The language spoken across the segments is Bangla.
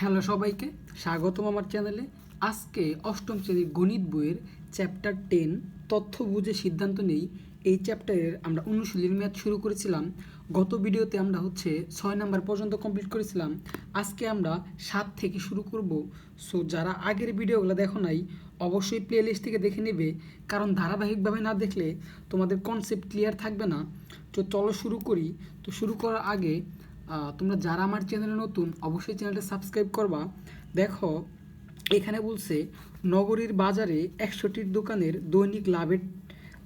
হ্যালো সবাইকে স্বাগতম আমার চ্যানেলে। আজকে অষ্টম শ্রেণীর গণিত বইয়ের চ্যাপ্টার 10 তথ্য বুঝে সিদ্ধান্ত নেই এই চ্যাপ্টারের আমরা অনুশীলনী ম্যাথ শুরু করেছিলাম। গত ভিডিওতে আমরা 6 নাম্বার পর্যন্ত কমপ্লিট করেছিলাম। আজকে আমরা 7 থেকে শুরু করব। সো যারা আগের ভিডিওগুলো দেখো নাই অবশ্যই প্লেলিস্ট থেকে দেখে নেবে, কারণ ধারাবাহিকভাবে না দেখলে তোমাদের কনসেপ্ট ক্লিয়ার থাকবে না। তো চলো শুরু করি। তো শুরু করার আগে তোমরা যারা আমার চ্যানেলে নতুন অবশ্যই চ্যানেলটা সাবস্ক্রাইব করবা। দেখো এখানে বলছে নগরীর বাজারে 100টির দোকানের দৈনিক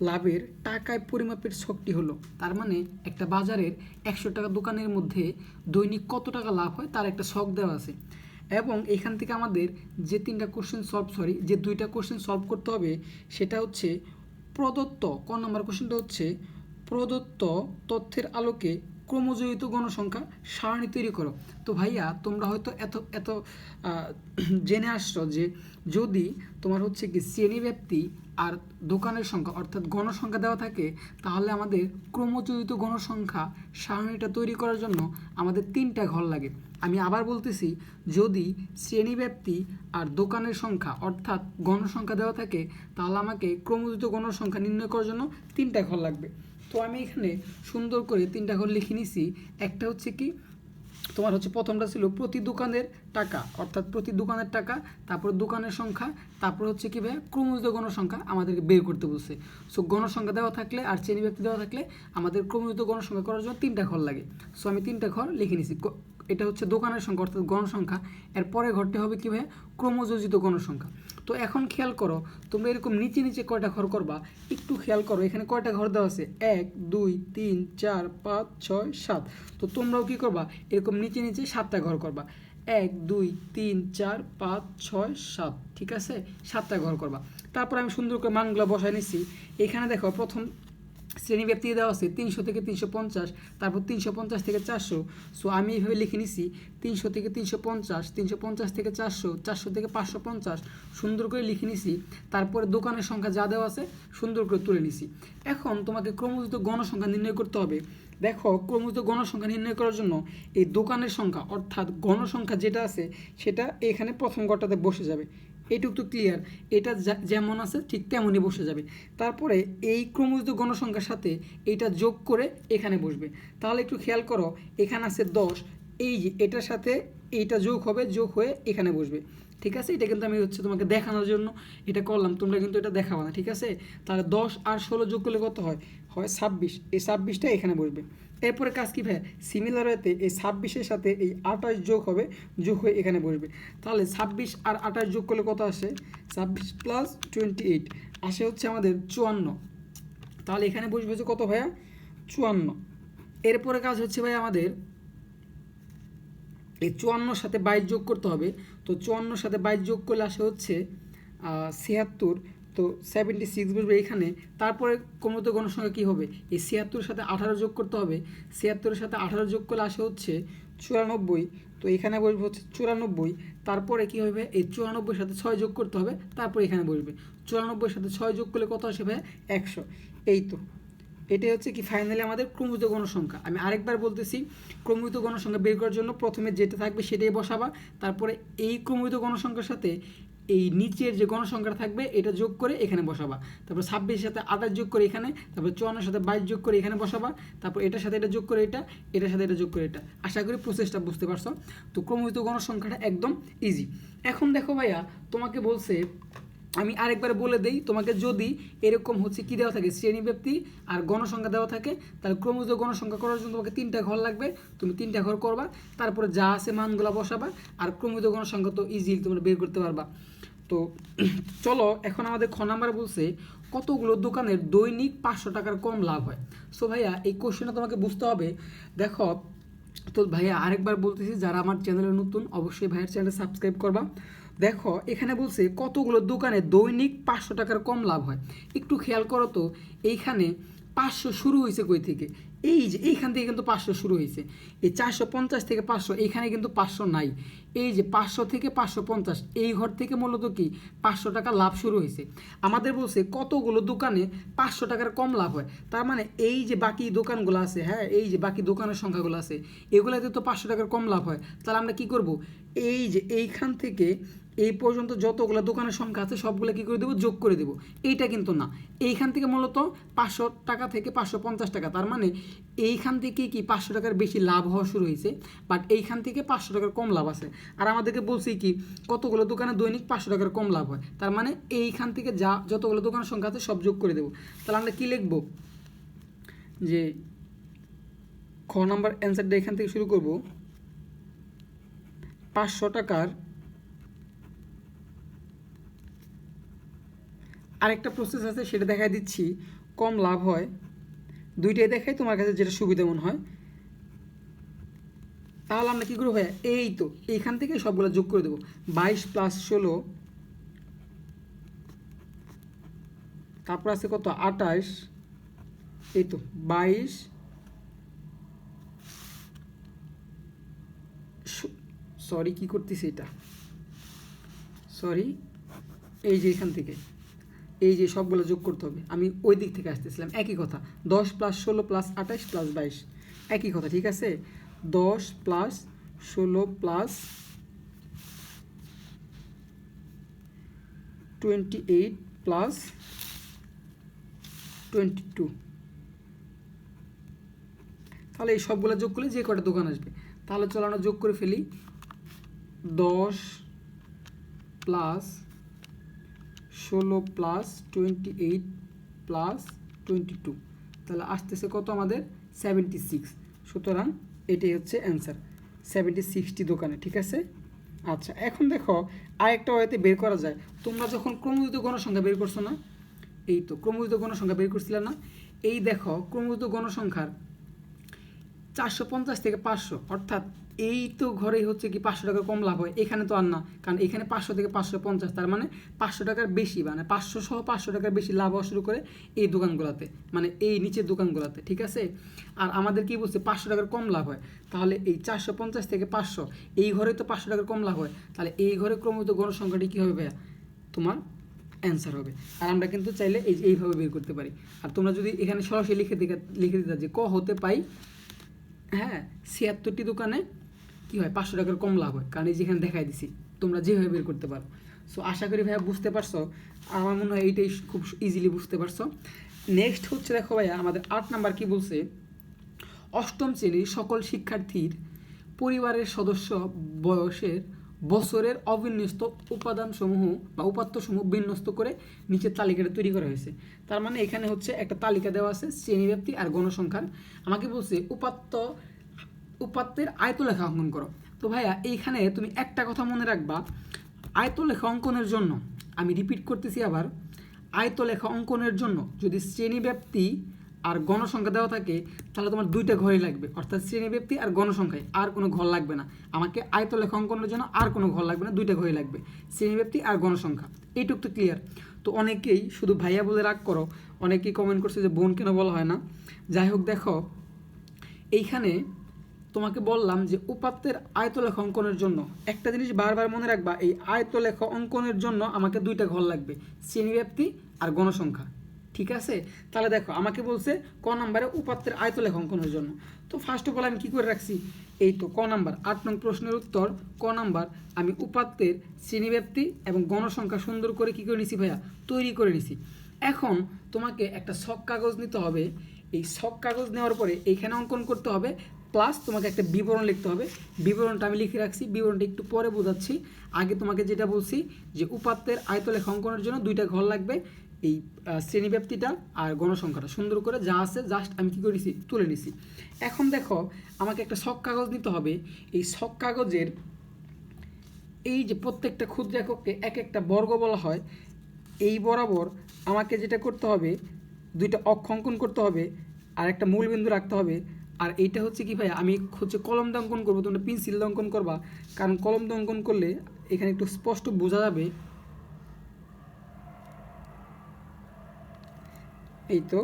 লাভের টাকায় পরিমাপের ছকটি হলো। তার মানে একটা বাজারের 100 টাকা দোকানের মধ্যে দৈনিক কত টাকা লাভ হয় তার একটা ছক দেওয়া আছে, এবং এখান থেকে আমাদের যে দুইটা কোশ্চেন সলভ করতে হবে সেটা হচ্ছে প্রদত্ত নম্বর কোশ্চেনটা হচ্ছে প্রদত্ত তথ্যের আলোকে ক্রমজয়িত গণসংখ্যা সারণী তৈরি করো। তো ভাইয়া তোমরা হয়তো এত জেনে আসছো যে যদি তোমার কি শ্রেণী ব্যাপ্তি আর দোকানের সংখ্যা অর্থাৎ গণসংখ্যা দেওয়া থাকে, তাহলে আমাদের ক্রমজয়িত গণসংখ্যা সারণীটা তৈরি করার জন্য আমাদের 3টা ঘর লাগে। আমি আবার বলতেছি, যদি শ্রেণী ব্যাপ্তি আর দোকানের সংখ্যা অর্থাৎ গণসংখ্যা দেওয়া থাকে, তাহলে আমাকে ক্রমজয়িত গণসংখ্যা নির্ণয় করার জন্য 3টা ঘর লাগবে। তো আমি এখানে সুন্দর করে 3টা ঘর লিখে নিছি। একটা কি তোমার প্রথমটা ছিল প্রতি দোকানের টাকা, অর্থাৎ প্রতি দোকানের টাকা, তারপর দোকানের সংখ্যা, তারপর কি ভাই ক্রমজয়িত গণসংখ্যা আমাদেরকে বের করতে বলছে। সো গণসংখ্যা দেওয়া থাকলে আর শ্রেণী ব্যক্তি দেওয়া থাকলে আমাদের ক্রমজয়িত গণসংখ্যা করার জন্য 3টা ঘর লাগে। সো আমি 3টা ঘর লিখে নিছি। এটা দোকানের সংখ্যা অর্থাৎ গণসংখ্যা। এর পরে ঘরটি হবে কি ভাই ক্রমযোজিত গণসংখ্যা। তো এখন খেয়াল করো, তোমরা এরকম নিচে নিচে কয়টা ঘর করবা একটু খেয়াল করো। এখানে কয়টা ঘর দেওয়া আছে 1 2 3 4 5 6 7। তো তোমরাও কি করবা এরকম নিচে নিচে 7টা ঘর করবা। 1 2 3 4 5 6 7, ঠিক আছে, 7টা ঘর করবা। তারপর আমি সুন্দর করে মানগুলো বসায় নিচ্ছি। এখানে দেখো প্রথম শ্রেণী ব্যক্তি দেওয়া আছে 300 থেকে 350, তারপর 350 থেকে 400। সো আমি এইভাবে লিখে নিছি 300 থেকে 350, 350 থেকে 400, 400 থেকে 550 সুন্দর করে লিখে নিছি। তারপরে দোকানের সংখ্যা যা দেওয়া আছে সুন্দর করে তুলে নিছি। এখন তোমাকে ক্রমযুক্ত গণসংখ্যা নির্ণয় করতে হবে। দেখো ক্রমযুক্ত গণসংখ্যা নির্ণয় করার জন্য এই দোকানের সংখ্যা অর্থাৎ গণসংখ্যা যেটা আছে সেটা এখানে প্রথম ঘরটাতে বসে যাবে। এইটুকু তো ক্লিয়ার, এটা যেমন আছে ঠিক তেমনই বসে যাবে। তারপরে এই ক্রমযুক্ত গণসংখ্যার সাথে এইটা যোগ করে এখানে বসবে। তাহলে একটু খেয়াল করো, এখানে আছে 10, এই যে এটার সাথে এইটা যোগ হবে, যোগ হয়ে এখানে বসবে, ঠিক আছে। এটা কিন্তু আমি তোমাকে দেখানোর জন্য এটা করলাম, তোমরা কিন্তু এটা দেখাবো না, ঠিক আছে। তাহলে 10 আর 16 যোগ করলে কত হয় 26। এই 26টা এখানে বসবে। এরপরে কাজ কি ভাই সিমিলার ওয়েতে এই 26-এর সাথে এই 28 যোগ হবে, যোগ হয়ে এখানে বসবে। তাহলে 26 আর 28 যোগ করলে কত আসে 26 + 28 আসে আমাদের 54। তাহলে এখানে বসবে কত ভাইয়া 54। এরপরে কাজ ভাই আমাদের এই 54 সাথে 22 যোগ করতে হবে। তো 54 সাথে 22 যোগ করলে আসে 76। তো 76 বসবে এখানে। তারপরে ক্রমযুক্ত গণসংখ্যা কী হবে, এই 76 সাথে 18 যোগ করতে হবে। 76 সাথে 18 যোগ করলে আসে 94। তো এখানে বসবে 94। তারপরে কী হবে এই 94 সাথে 6 যোগ করতে হবে, তারপরে এখানে বসবে। 94 সাথে 6 যোগ করলে কত আসে ভাই 100। এই তো এটাই কি ফাইনালি আমাদের ক্রমযুক্ত গণসংখ্যা। আমি আরেকবার বলতেছি, ক্রমযুক্ত গণসংখ্যা বের করার জন্য প্রথমে যেটা থাকবে সেটাই বসাবা। তারপরে এই ক্রমযুক্ত গণসংখ্যার সাথে এই নিচের যে গণসংখ্যা থাকবে এটা যোগ করে এখানে বসাবা। তারপর 26-এর সাথে 28 যোগ করে এখানে, তারপর 54-এর সাথে 22 যোগ করে এখানে বসাবা। তারপর এটার সাথে এটা যোগ করে এটার সাথে এটা যোগ করে এটা। আশা করি প্রসেসটা বুঝতে পারছো। তো ক্রমযুক্ত গণসংখ্যাটা একদম ইজি। এখন দেখো ভাইয়া তোমাকে বলছে, আমি আরেকবার বলে দেই তোমাকে, যদি এরকম কী দেওয়া থাকে শ্রেণী ব্যক্তি আর গণসংখ্যা দেওয়া থাকে, তাহলে ক্রমযুক্ত গণসংখ্যা করার জন্য তোমাকে 3টা ঘর লাগবে। তুমি 3টা ঘর করবা, তারপরে যা আছে মানগুলো বসাবা, আর ক্রমযুক্ত গণসংখ্যা তো ইজিলি তোমরা বের করতে পারবা। তো চলো এখন আমাদের খ নাম্বার বলছে কতগুলো দোকানের দৈনিক 500 টাকার কম লাভ হয়। সো ভাইয়া এই কোশ্চেনটা তোমাকে বুঝতে হবে। দেখো তো ভাইয়া আরেকবার বলতেছি, যারা আমার চ্যানেলে নতুন অবশ্যই ভাইয়ের চ্যানেলে সাবস্ক্রাইব করবা। দেখো এখানে বলছে কতগুলো দোকানে দৈনিক 500 টাকার কম লাভ হয়। একটু খেয়াল করো তো, এইখানে 500 শুরু হয়েছে কই থেকে? এই যে এইখান থেকে কিন্তু 500 শুরু হয়েছে। এই 450 থেকে 500 এইখানে কিন্তু 500 নাই। এই যে 500 থেকে 550 এই ঘর থেকে মূলত কি 500 টাকা লাভ শুরু হয়েছে। আমাদের বলছে কতগুলো দোকানে 500 টাকার কম লাভ হয়। তার মানে এই যে বাকি দোকানগুলো আছে, হ্যাঁ, এই যে বাকি দোকানের সংখ্যাগুলো আছে, এগুলোতে তো 500 টাকার কম লাভ হয়। তাহলে আমরা কি করব? এই যে এইখান থেকে এই পর্যন্ত যতগুলো দোকানের সংখ্যা আছে সবগুলো কী করে দেবো? যোগ করে দেবো। এইটা কিন্তু না, এইখান থেকে মূলত 500 টাকা থেকে 550 টাকা, তার মানে এইখান থেকে কি 500 টাকার বেশি লাভ হওয়া শুরু হয়েছে, বাট এইখান থেকে 500 টাকার কম লাভ আছে। আর আমাদেরকে বলছি কি কতগুলো দোকানে দৈনিক 500 টাকার কম লাভ হয়, তার মানে এইখান থেকে যতগুলো দোকানের সংখ্যা আছে সব যোগ করে দেবো। তাহলে আমরা কী লিখব? যে খ নাম্বার অ্যান্সারটা এখান থেকে শুরু করব। 500 টাকার আরেকটা প্রসেস আছে, সেটা দেখাই দিচ্ছি। কম লাভ হয়, দুইটাই দেখাই, তোমার কাছে যেটা সুবিধা মনে হয়। তাহলে আমরা কী করবো ভাইয়া? এই তো এইখান থেকে সবগুলো যোগ করে দেবো। 22 + 16, তারপর আছে কত? 28। এই তো 22, সরি কী করতেছি এটা, সরি, এই যে এখান থেকে এই যে সবগুলো যোগ করতে হবে। আমি ওই দিক থেকে আসতেছিলাম, একই কথা। 10 + 16 + 28 + 22, একই কথা, ঠিক আছে? 10 + 16 + 28 + 22, তাহলে এই সবগুলো যোগ করলে যে কটা দোকান আসবে। তাহলে চলো আমরা যোগ করে ফেলি। 10 + 16 + 28 + 22, তাহলে আসতেছে কত আমাদের? 76। সুতরাং এটাই হচ্ছে অ্যান্সার, 76টি দোকানে, ঠিক আছে? আচ্ছা, এখন দেখো আরেকটা ওয়েতে বের করা যায়। তোমরা যখন ক্রমযুক্ত গণসংখ্যা বের করছো না, এই তো ক্রমযুক্ত গণসংখ্যা বের করছিলে না, এই দেখো ক্রমযুক্ত গণসংখ্যার 450 থেকে 500, অর্থাৎ এই তো ঘরেই হচ্ছে কি 500 টাকার কম লাভ হয়, এখানে তো আর না, কারণ এখানে 500 থেকে 550, তার মানে 500 টাকার বেশি, মানে 500 সহ 500 টাকার বেশি লাভ হওয়া শুরু করে এই দোকানগুলোতে, মানে এই নিচের দোকানগুলোতে, ঠিক আছে? আর আমাদের কি বলছে? 500 টাকার কম লাভ হয়। তাহলে এই 450 থেকে 500 এই ঘরে তো 500 টাকার কম লাভ হয়, তাহলে এই ঘরে ক্রমিত গণসংখ্যাটি কী হবে ভাইয়া? তোমার অ্যান্সার হবে। আর আমরা কিন্তু চাইলে এইভাবে বের করতে পারি। আর তোমরা যদি এখানে সরাসরি লিখে দিতে যে ক হতে পাই, হ্যাঁ, 76টি দোকানে কী হয়? 500 টাকার কম লাভ হয়, কারণ এই যেখানে দেখাই দিছি, তোমরা যেভাবে বের করতে পারো। সো আশা করি ভাইয়া বুঝতে পারছো। আমার মনে হয় এইটাই খুব ইজিলি বুঝতে পারছো। নেক্সট হচ্ছে দেখো ভাইয়া, আমাদের 8 নাম্বার কি বলছে? অষ্টম শ্রেণীর সকল শিক্ষার্থীর পরিবারের সদস্য বছরের অবিন্যস্ত উপাদানসমূহ বা উপাত্তসমূহ বিন্যস্ত করে নিচের তালিকাটা তৈরি করা হয়েছে। তার মানে এখানে হচ্ছে একটা তালিকা দেওয়া আছে শ্রেণীব্যাপ্তি আর গণসংখ্যার। আমাকে বলছে উপাত্তের আয়তলেখা অঙ্কন করো। তো ভাইয়া এইখানে তুমি একটা কথা মনে রাখবা, আয়তলেখা অঙ্কনের জন্য, আমি রিপিট করতেছি আবার, আয়তলেখা অঙ্কনের জন্য যদি শ্রেণীব্যাপ্তি আর গণসংখ্যা দেওয়া থাকে, তাহলে তোমার দুইটা ঘরই লাগবে, অর্থাৎ শ্রেণীব্যাপ্তি আর গণসংখ্যায় আর কোনো ঘর লাগবে না। আমাকে আয়তলেখা অঙ্কনের জন্য আর কোনো ঘর লাগবে না, দুইটা ঘরই লাগবে, শ্রেণীব্যাপ্তি আর গণসংখ্যা। এইটুকু তো ক্লিয়ার। তো অনেকেই শুধু ভাইয়া বলে রাগ করো, অনেকেই কমেন্ট করছে যে বোন কেন বলা হয় না। যাই হোক, দেখো এইখানে তোমাকে বললাম যে উপাত্তের আয়তলেখা অঙ্কনের জন্য একটা জিনিস বারবার মনে রাখবা, এই আয়তলেখা অঙ্কনের জন্য আমাকে দুইটা ঘর লাগবে, শ্রেণীব্যাপ্তি আর গণসংখ্যা, ঠিক আছে? তাহলে দেখো আমাকে বলছে ক নাম্বারে উপাত্তের আয়তলেখা অঙ্কনের জন্য। তো ফার্স্ট অফ অল আমি কী করে রাখছি? এই তো ক নাম্বার 8 নং প্রশ্নের উত্তর ক নাম্বার, আমি উপাত্তের শ্রেণীব্যাপ্তি এবং গণসংখ্যা সুন্দর করে কী করে নিছি ভাইয়া? তৈরি করে নিছি। এখন তোমাকে একটা ছক কাগজ নিতে হবে। এই ছক কাগজ নেওয়ার পরে এইখানে অঙ্কন করতে হবে, প্লাস তোমাকে একটা বিবরণ লিখতে হবে। বিবরণটা আমি লিখে রাখছি, বিবরণটা একটু পরে বোঝাচ্ছি। আগে তোমাকে যেটা বলছি যে উপাত্তের আয়তলেখা অঙ্কনের জন্য দুইটা ঘর লাগবে, এই শ্রেণীব্যাপ্তিটা আর গণসংখ্যাটা সুন্দর করে যা আছে জাস্ট আমি কী করেছি? তুলে নিছি। এখন দেখো আমাকে একটা ছক কাগজ নিতে হবে। এই ছক কাগজের এই যে প্রত্যেকটা ক্ষুদ্র এককে এক একটা বর্গ বলা হয়, এই বরাবর আমাকে যেটা করতে হবে, দুইটা অক্ষ অঙ্কন করতে হবে আর একটা মূলবিন্দু রাখতে হবে। আর এইটা হচ্ছে কি ভাই, আমি হচ্ছে কলম দিয়ে অঙ্কন করবো, তোমরা পেন্সিল দিয়ে অঙ্কন করবা, কারণ কলম দিয়ে অঙ্কন করলে এখানে একটু স্পষ্ট বোঝা যাবে। এই তো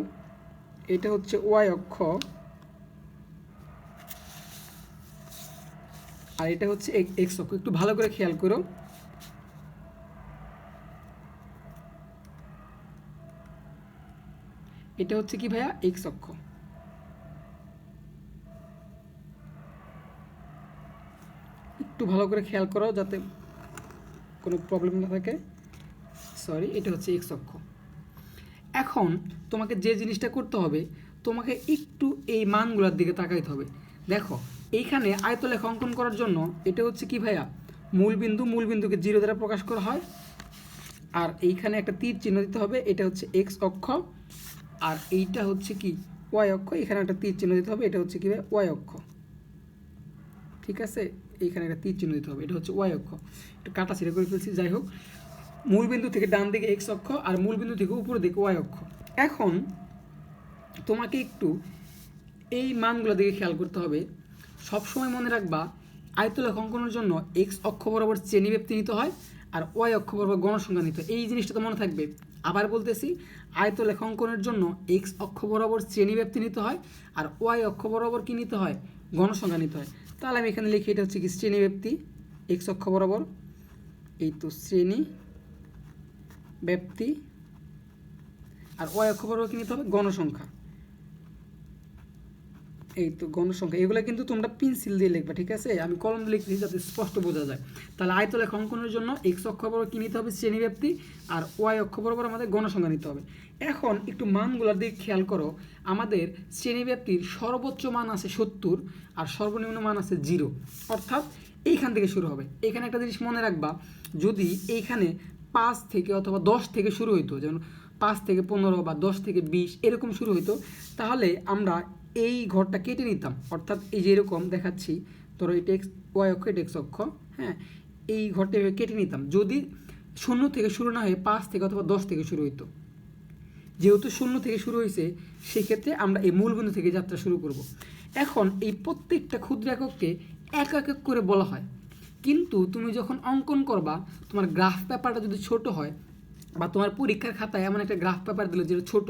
এটা হচ্ছে ওয়াই অক্ষ, আর এটা হচ্ছে এক্স অক্ষ। একটু ভালো করে খেয়াল করো। এটা হচ্ছে কি ভাইয়া? এক্স অক্ষ। একটু ভালো করে খেয়াল করো যাতে কোনো প্রবলেম না থাকে। সরি, এটা হচ্ছে এক্স অক্ষ। এখন তোমাকে যে জিনিসটা করতে হবে, তোমাকে একটু এই মানগুলোর দিকে তাকাইতে হবে। দেখো এইখানে আয়তলেখ অঙ্কন করার জন্য এটা হচ্ছে কি ভাইয়া? মূলবিন্দু, মূলবিন্দুকে 0 দ্বারা প্রকাশ করা হয়। আর এইখানে একটা তীর চিহ্ন দিতে হবে, এটা হচ্ছে এক্স অক্ষ। আর এইটা হচ্ছে কি? ওয়াই অক্ষ। এখানে একটা তীর চিহ্ন দিতে হবে, এটা হচ্ছে কি ভাই? ওয়াই অক্ষ। ঠিক আছে, এইখানে একটা তীর চিহ্ন দিতে হবে, এটা হচ্ছে ওয়াই অক্ষ। একটু কাটা ছিঁড়ে করে ফেলছি, যাই হোক। মূলবিন্দু থেকে ডান দিকে এক্স অক্ষ, আর মূলবিন্দু থেকে উপরের দিকে ওয়াই অক্ষ। এখন তোমাকে একটু এই মানগুলো দিকে খেয়াল করতে হবে। সবসময় মনে রাখবা, আয়তলেখ অঙ্কনের জন্য এক্স অক্ষ বরাবর শ্রেণীব্যাপ্তি নিতে হয়, আর ওয়াই অক্ষ বরাবর গণসংখ্যা নিতে হয়। এই জিনিসটা তো মনে থাকবে। আবার বলতেছি, আয়তলেখ অঙ্কনের জন্য এক্স অক্ষ বরাবর শ্রেণীব্যাপ্তি নিতে হয়, আর ওয়াই অক্ষ বরাবর কী নিতে হয়? গণসংখ্যা নিতে হয়। তাহলে আমি এখানে লিখি, এটা হচ্ছে কি? শ্রেণীব্যাপ্তি এক্স অক্ষ বরাবর। এই তো শ্রেণী ব্যাপ্তি। আর ওয়াই অক্ষ বরাবর কী নিতে হবে? গণসংখ্যা। এই তো গণসংখ্যা। এগুলো কিন্তু তোমরা পেন্সিল দিয়ে লিখবা, ঠিক আছে? আমি কলম দিয়ে লিখছি যাতে স্পষ্ট বোঝা যায়। তাহলে আয়তলেখ অঙ্কনের জন্য এক্স অক্ষ বরাবর কী নিতে হবে? শ্রেণীব্যাপ্তি। আর ওয়াই অক্ষ বরাবর আমাদের গণসংখ্যা নিতে হবে। এখন একটু মানগুলোর দিকে খেয়াল করো। আমাদের শ্রেণীব্যাপ্তির সর্বোচ্চ মান আছে 70, আর সর্বনিম্ন মান আছে 0। অর্থাৎ এইখান থেকে শুরু হবে। এখানে একটা জিনিস মনে রাখবা, যদি এইখানে 5 থেকে অথবা 10 থেকে শুরু হইতো, যেমন 5 থেকে 15 বা 10 থেকে 20 এরকম শুরু হইতো, তাহলে আমরা এই ঘরটা কেটে নিতাম। অর্থাৎ এই যে এরকম দেখাচ্ছি, ধরো এটা এক্স ওয়াই অক্ষ, এটা এক্স অক্ষ, হ্যাঁ, এই ঘরটা এভাবে কেটে নিতাম যদি 0 থেকে শুরু না হয়ে 5 থেকে অথবা 10 থেকে শুরু হইতো। যেহেতু 0 থেকে শুরু হয়েছে, সেক্ষেত্রে আমরা এই মূলবিন্দু থেকে যাত্রা শুরু করব। এখন এই প্রত্যেকটা ক্ষুদ্র একককে এক এক করে বলা হয়, কিন্তু তুমি যখন অঙ্কন করবা, তোমার গ্রাফ পেপারটা যদি ছোট হয়, বা তোমার পরীক্ষার খাতায় এমন একটা গ্রাফ পেপার দিল যেটা ছোট,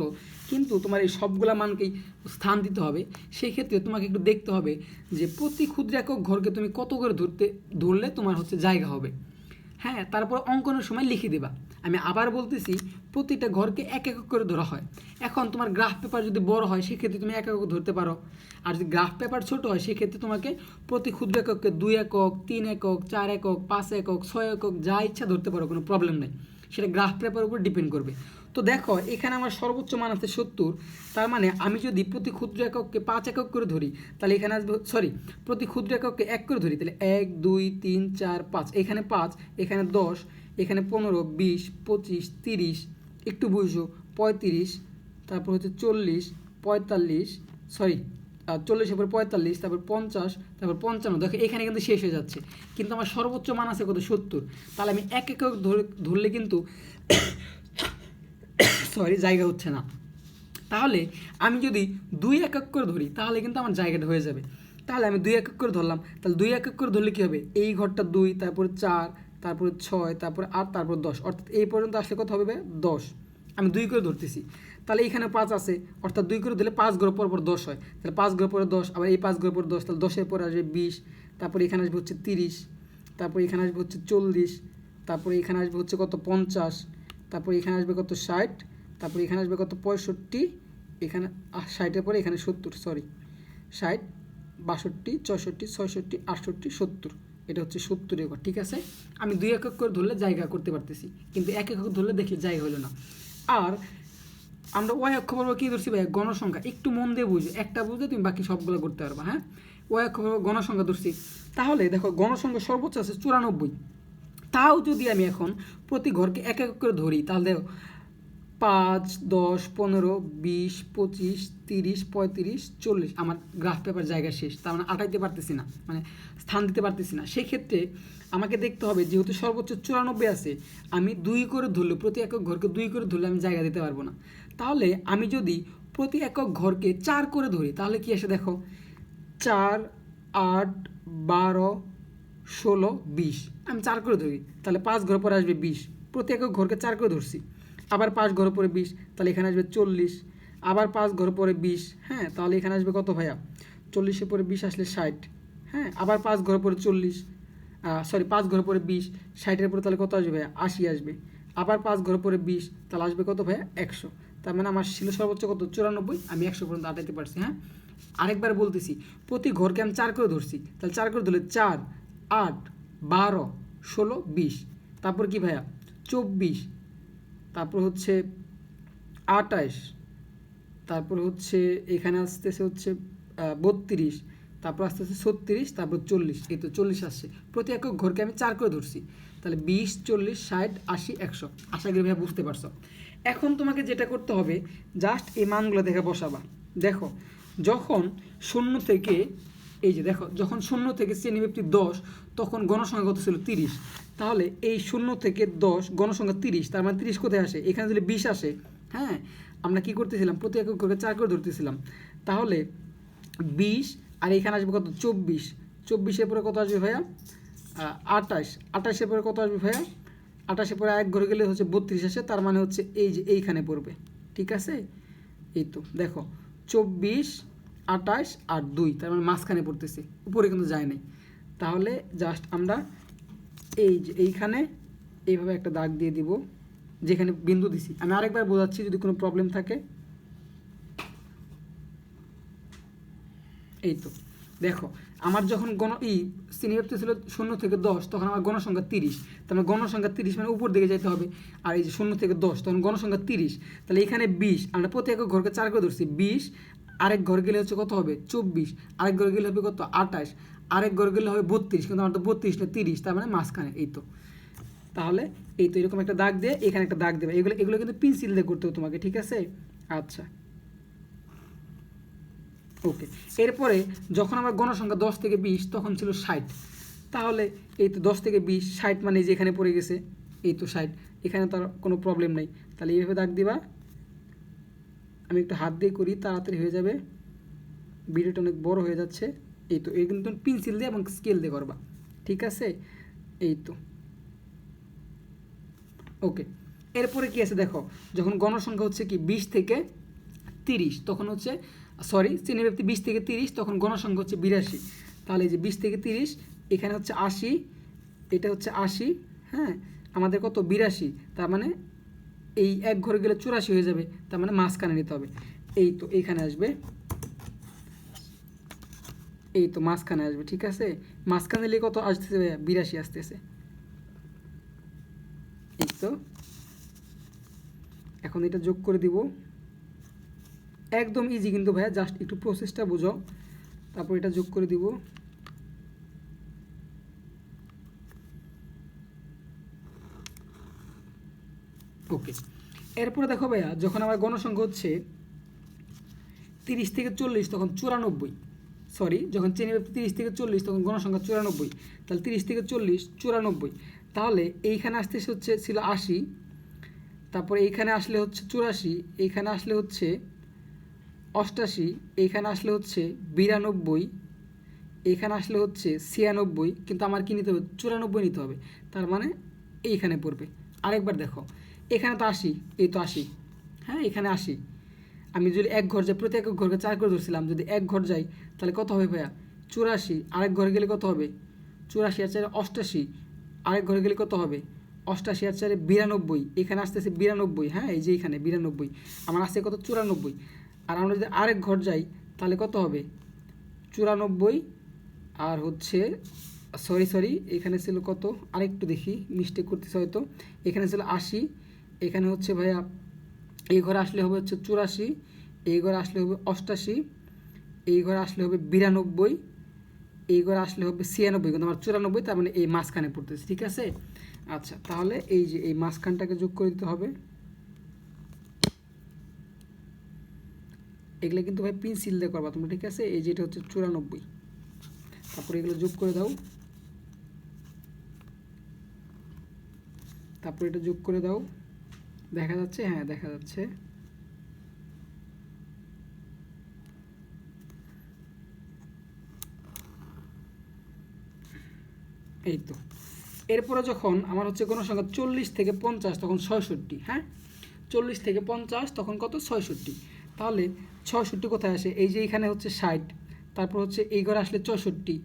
কিন্তু তোমার এই সবগুলা মানকেই স্থান দিতে হবে, সেই ক্ষেত্রে তোমাকে একটু দেখতে হবে যে প্রতি ক্ষুদ্র একক ঘরকে তুমি কত করে ধরলে তোমার হচ্ছে জায়গা হবে। হ্যাঁ, তারপর অঙ্কনের সময় লিখে দেবা। আমি আবার বলতেছি, প্রতিটা ঘরকে এক একক করে ধরা হয়। এখন তোমার গ্রাফ পেপার যদি বড় হয়, সেক্ষেত্রে তুমি এক একক ধরতে পারো। আর যদি গ্রাফ পেপার ছোট হয়, সেক্ষেত্রে তোমাকে প্রতি ক্ষুদ্র একককে 2 একক, 3 একক, 4 একক, 5 একক, 6 একক যা ইচ্ছা ধরতে পারো, কোনো প্রবলেম নেই। সেটা গ্রাফ পেপারের উপর ডিপেন্ড করবে। তো দেখো এখানে আমার সর্বোচ্চ মান আছে 70। তার মানে আমি যদি প্রতি ক্ষুদ্র একককে 5 একক করে ধরি, তাহলে এখানে আসবে, প্রতি ক্ষুদ্র একককে 1 করে ধরি, তাহলে 1 2 3 4 5, এখানে 5, এখানে 10, এখানে 15 20 25 30, একটু বুঝো 35, তারপর হচ্ছে 40 45, 40-এর পর 45, তারপর 50, তারপর 55। দেখো এখানে কিন্তু শেষ হয়ে যাচ্ছে, কিন্তু আমার সর্বোচ্চ মান আছে কত? 70। তাহলে আমি এক একক ধরলে কিন্তু জায়গা হচ্ছে না। তাহলে আমি যদি 2 একক করে ধরি, তাহলে কিন্তু আমার জায়গাটা হয়ে যাবে। তাহলে আমি 2 একক করে ধরলাম, তাহলে 2 একক করে ধরলে কী হবে? এই ঘরটা 2, তারপরে 4, তারপরে 6, তারপরে 8, তারপর 10, অর্থাৎ এই পর্যন্ত আসলে কত হবে? 10। আমি 2 করে ধরতেছি, তাহলে এখানে 5 আছে, অর্থাৎ 2 করে দিলে 5 ঘর পর পর 10 হয়, তাহলে 5 ঘর পরে 10, আবার এই 5 ঘর পর 10, তাহলে 10-এর পরে আসবে 20, তারপরে এখানে আসবে হচ্ছে 30, তারপরে এখানে আসবে হচ্ছে 40, তারপরে এখানে আসবে হচ্ছে কত? 50, তারপরে এখানে আসবে কত? 60, তারপরে এখানে আসবে কত? 65, এখানে 60-এর পরে এখানে 70, 60 62 64 66 68 70, এটা হচ্ছে 70 একর। ঠিক আছে, আমি 2 একক করে ধরলে জায়গা করতে পারতেছি, কিন্তু 1 একক ধরলে দেখলে জায়গা হলো না। আর আমরা ওয়াই অক্ষ বরাবর কী ধরছি ভাই? গণসংখ্যা। একটু মন দিয়ে বুঝো, একটা বুঝলে তুমি বাকি সবগুলো করতে পারবা। হ্যাঁ, ওয়াই অক্ষ বরাবর গণসংখ্যা ধরছি। তাহলে দেখো গণসংখ্যা সর্বোচ্চ আছে 94। তাও যদি আমি এখন প্রতি ঘরকে এক এক করে ধরি, তাহলে দেখো 5 10 15 20 25 30 35 40, আমার গ্রাফ পেপার জায়গা শেষ। তার মানে আটাইতে পারতেছি না, মানে স্থান দিতে পারতেছি না। সেক্ষেত্রে আমাকে দেখতে হবে, যেহেতু সর্বোচ্চ 94 আছে, আমি 2 করে ধরলে, প্রতি একক ঘরকে 2 করে ধরলে আমি জায়গা দিতে পারবো না। তাহলে আমি যদি প্রতি একক ঘরকে 4 করে ধরি, তাহলে কি আসে দেখো? 4 8 12 16 20, আমি 4 করে ধরি, তাহলে 5 ঘর পরে আসবে 20। প্রতি একক ঘরকে 4 করে ধরছি, আবার 5 ঘর পরে 20, তাহলে এখানে আসবে 40, আবার 5 ঘর পরে 20, হ্যাঁ, তাহলে এখানে আসবে কত ভাইয়া? 40-এর পরে 20 আসলে 60, হ্যাঁ, আবার 5 ঘর পরে 40, 5 ঘর পরে 20, 60-এর পরে তাহলে কত আসবে ভাইয়া? 80 আসবে। আবার 5 ঘর পরে 20, তাহলে আসবে কত ভাইয়া? 100। তার মানে আমার ছিল সর্বোচ্চ কত? 94, আমি 100 পর্যন্ত আটাইতে পারছি, হ্যাঁ। আরেকবার বলতেছি, প্রতি ঘরকে আমি 4 করে ধরছি, তাহলে 4 করে ধরলে 4, 8, 12, 16, 20, তারপর কি ভাইয়া? 24, তারপর হচ্ছে 28, তারপর হচ্ছে এখানে আসতেছে হচ্ছে 32, তারপর আসতেছে 36, তারপর 40, এই তো 40 আসছে। প্রতি একক ঘরকে আমি 4 করে ধরছি, তাহলে 20, 40, 60, 80, 100। আশা করি ভাইয়া বুঝতে পারছো। এখন তোমাকে যেটা করতে হবে, জাস্ট এই মানগুলো দেখে বসাবা। দেখো, যখন শূন্য থেকে, এই যে দেখো, যখন শূন্য থেকে শ্রেণীব্যাপ্তি 10, তখন গণসংখ্যা কত ছিল? 30। তাহলে এই শূন্য থেকে 10 গণসংখ্যা 30, তার মানে 30 কোথায় আসে? এখানে যদি 20 আসে, হ্যাঁ, আমরা কি করতেছিলাম? প্রতি একক ঘরকে 4 করে ধরতেছিলাম। তাহলে 20, আর এখানে আসবে কত? 24, 24-এর পরে কত আসবে ভাইয়া? 28, 28-এর পরে কত আসবে ভাইয়া? 28-এর পরে এক ঘরে গেলে হচ্ছে 32 আসে, তার মানে হচ্ছে এই যে এইখানে পড়বে, ঠিক আছে? এই তো দেখো, 24, 28 আর 2, তার মানে মাঝখানে পড়তেছে, উপরে কিন্তু যায় নাই। তাহলে জাস্ট আমরা এই যে এইখানে এইভাবে একটা দাগ দিয়ে দিব, যেখানে বিন্দু দিছি। আমি আরেকবার বোঝাচ্ছি যদি কোনো প্রবলেম থাকে। এই তো দেখো, আমার যখন শ্রেণীব্যাপ্তি ছিল 0 থেকে 10, তখন আমার গণসংখ্যা 30, তার মানে গণসংখ্যা 30 মানে উপর দিকে যেতে হবে। আর এই যে 0 থেকে 10, তখন গণসংখ্যা 30, তাহলে এখানে 20, আমরা প্রতি একক ঘরকে 4 করে ধরছি, 20, আরেক ঘর গেলে হচ্ছে কত হবে? 24, আরেক ঘর গেলে হবে কত? 28, আরেক ঘর গেলে হবে 32, কিন্তু আমার তো 32 না 30, তার মানে মাঝখানে। এই তো, তাহলে এই তো এরকম একটা দাগ দিয়ে এখানে একটা দাগ দেবে। এগুলো কিন্তু পেন্সিল দিয়ে করতে হবে তোমাকে, ঠিক আছে? আচ্ছা, ওকে। এরপরে যখন আমার গণসংখ্যা 10 থেকে 20, তখন ছিল 60। তাহলে এই তো 10 থেকে 20, 60 মানে যে এখানে পড়ে গেছে, এই তো 60, এখানে তার কোনো প্রবলেম নেই। তাহলে এইভাবে দাগ দিবা। আমি একটু হাত দিয়ে করি, তাড়াতাড়ি হয়ে যাবে, ভিডিওটা অনেক বড় হয়ে যাচ্ছে। এই তো এই কিন্তু পেন্সিল দিয়ে এবং স্কেল দিয়ে করবা, ঠিক আছে? এই তো, ওকে। এরপরে কি আছে দেখো, যখন গণসংখ্যা হচ্ছে কি 20 থেকে 30, তখন হচ্ছে শ্রেণীব্যাপ্তি 20 থেকে 30, তখন গণসংখ্যা হচ্ছে 82। তাহলে এই যে 20 থেকে 30, এখানে হচ্ছে 80, এটা হচ্ছে 80, হ্যাঁ, আমাদের কত? 82, তার মানে এই এক ঘরে গেলে 84 হয়ে যাবে, তার মানে মাঝখানে নিতে হবে। এই তো এইখানে আসবে, এই তো মাঝখানে আসবে, ঠিক আছে? মাঝখানে নিলে কত আসতেছে? 82 আসতেছে। এই তো, এখন এটা যোগ করে দিব। একদম ইজি কিন্তু ভাইয়া, জাস্ট একটু প্রসেসটা বুঝো, তারপর এটা যোগ করে দিব। ওকে। এরপরে দেখো ভাইয়া, যখন আমার গণসংখ্যা হচ্ছে 30 থেকে 40, তখন 94, যখন শ্রেণীব্যাপ্তি 30 থেকে 40, তখন গণসংখ্যা 94, তাহলে 30 থেকে 40, 94, তাহলে এইখানে আসতেছে হচ্ছে ছিল 80, তারপরে এইখানে আসলে হচ্ছে 84, এইখানে আসলে হচ্ছে 88, এইখানে আসলে হচ্ছে 92, এইখানে আসলে হচ্ছে 96, কিন্তু আমার কি নিতে হবে? 94 নিতে হবে, তার মানে এইখানে পড়বে। আরেকবার দেখো, এখানে তো 80, এই তো 80, হ্যাঁ, এখানে 80। আমি যদি এক ঘর যাই, প্রতি একক ঘরকে 4 করে ধরছিলাম, যদি এক ঘর যাই তাহলে কত হবে ভাইয়া? 84, আরেক ঘরে গেলে কত হবে? 84 আর 4 88, আরেক ঘরে গেলে কত হবে? 88 আর 4 92, এখানে আসতেছে 92, হ্যাঁ, এই যে এখানে 92, আমার আসছে কত? 94। আর আমরা যদি আরেক ঘর যাই তাহলে কত হবে? 94, আর হচ্ছে সরি এখানে ছিল কত? আরেকটু দেখি, মিস্টেক করতেছে হয়তো। এখানে ছিল 80, এখানে হচ্ছে ভাইয়া এই ঘরে আসলে হবে হচ্ছে 84, এই ঘরে আসলে হবে 88, এই ঘরে আসলে হবে 92, এই ঘরে আসলে হবে 96, কিন্তু আমার 94, তার মানে এই মাঝখানে পড়তেছে, ঠিক আছে? আচ্ছা, তাহলে এই যে এই মাঝখানটাকে যোগ করে দিতে হবে। এগুলো কিন্তু ভাই পেন্সিল দিয়ে করবা তোমরা, ঠিক আছে? এই যে এটা হচ্ছে 94, তারপরে এগুলো যোগ করে দাও, তারপরে এটা যোগ করে দাও। দেখা যাচ্ছে? হ্যাঁ, দেখা যাচ্ছে। এই তো, এরপরে যখন আমার হচ্ছে গণসংখ্যা 40 থেকে 50, তখন 66, হ্যাঁ, 40 থেকে 50, তখন কত? 66। তাহলে 66 কোথায় আসে? এই যে এখানে হচ্ছে 60, তারপর হচ্ছে এই ঘরে আসলে 64,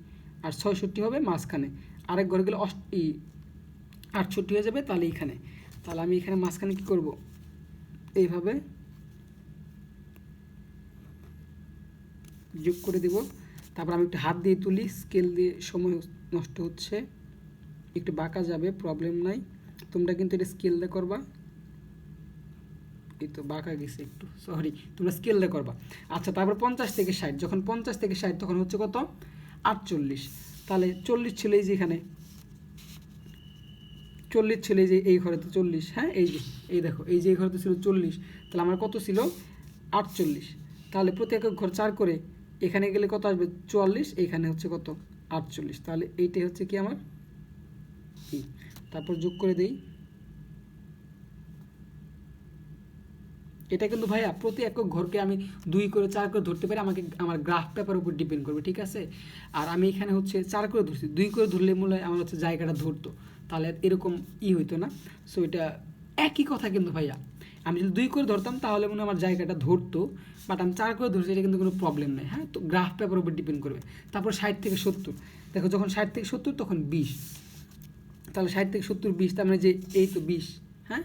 আর 66 হবে মাঝখানে, আরেক ঘরে গেলে 68 হয়ে যাবে। তাহলে এইখানে, তাহলে আমি এখানে মাঝখানে কী করব, এইভাবে যোগ করে দেব। তারপর আমি একটু হাত দিয়ে তুলি, স্কেল দিয়ে সময় নষ্ট হচ্ছে, একটু বাঁকা যাবে, প্রবলেম নাই। তোমরা কিন্তু এটা স্কেল দিয়ে করবা, এই তো বাঁকা গেছে একটু, সরি, তোমরা স্কেল দিয়ে করবা। আচ্ছা, তারপর 50 থেকে 60, যখন 50 থেকে 60 তখন হচ্ছে কত? 48। তাহলে 40 ছিল এই যে এখানে, 40 ছিল এই যে এই ঘরে, তো 40, হ্যাঁ এই যে এই দেখো এই যে এই ঘরে তো ছিল 40, তাহলে আমার কত ছিল? 48। তাহলে প্রতি একক ঘর 4 করে, এখানে গেলে কত আসবে? 44, এখানে হচ্ছে কত? 48। তাহলে এইটাই হচ্ছে কি আমার কি, তারপর যোগ করে দেই। এটা কিন্তু ভাইয়া প্রতি একক ঘরকে আমি 2 করে 4 করে ধরতে পারি, আমাকে আমার গ্রাফ পেপার উপর ডিপেন্ড করবে, ঠিক আছে। আর আমি এখানে হচ্ছে 4 করে ধরছি, 2 করে ধরলে মূল্য আমার হচ্ছে জায়গাটা ধরতো, তাহলে এরকম হইতো না। সো এটা একই কথা কিন্তু ভাইয়া, আমি যদি 2 করে ধরতাম তাহলে মনে হয় আমার জায়গাটা ধরতো, বাট আমি 4 করে ধরছি, এটা কিন্তু কোনো প্রবলেম নেই, হ্যাঁ। তো গ্রাফ পেপার উপর ডিপেন্ড করবে। তারপর 60 থেকে 70, দেখো যখন 60 থেকে 70 তখন 20, তাহলে 60 থেকে 70 20, তার মানে যে এই তো 20, হ্যাঁ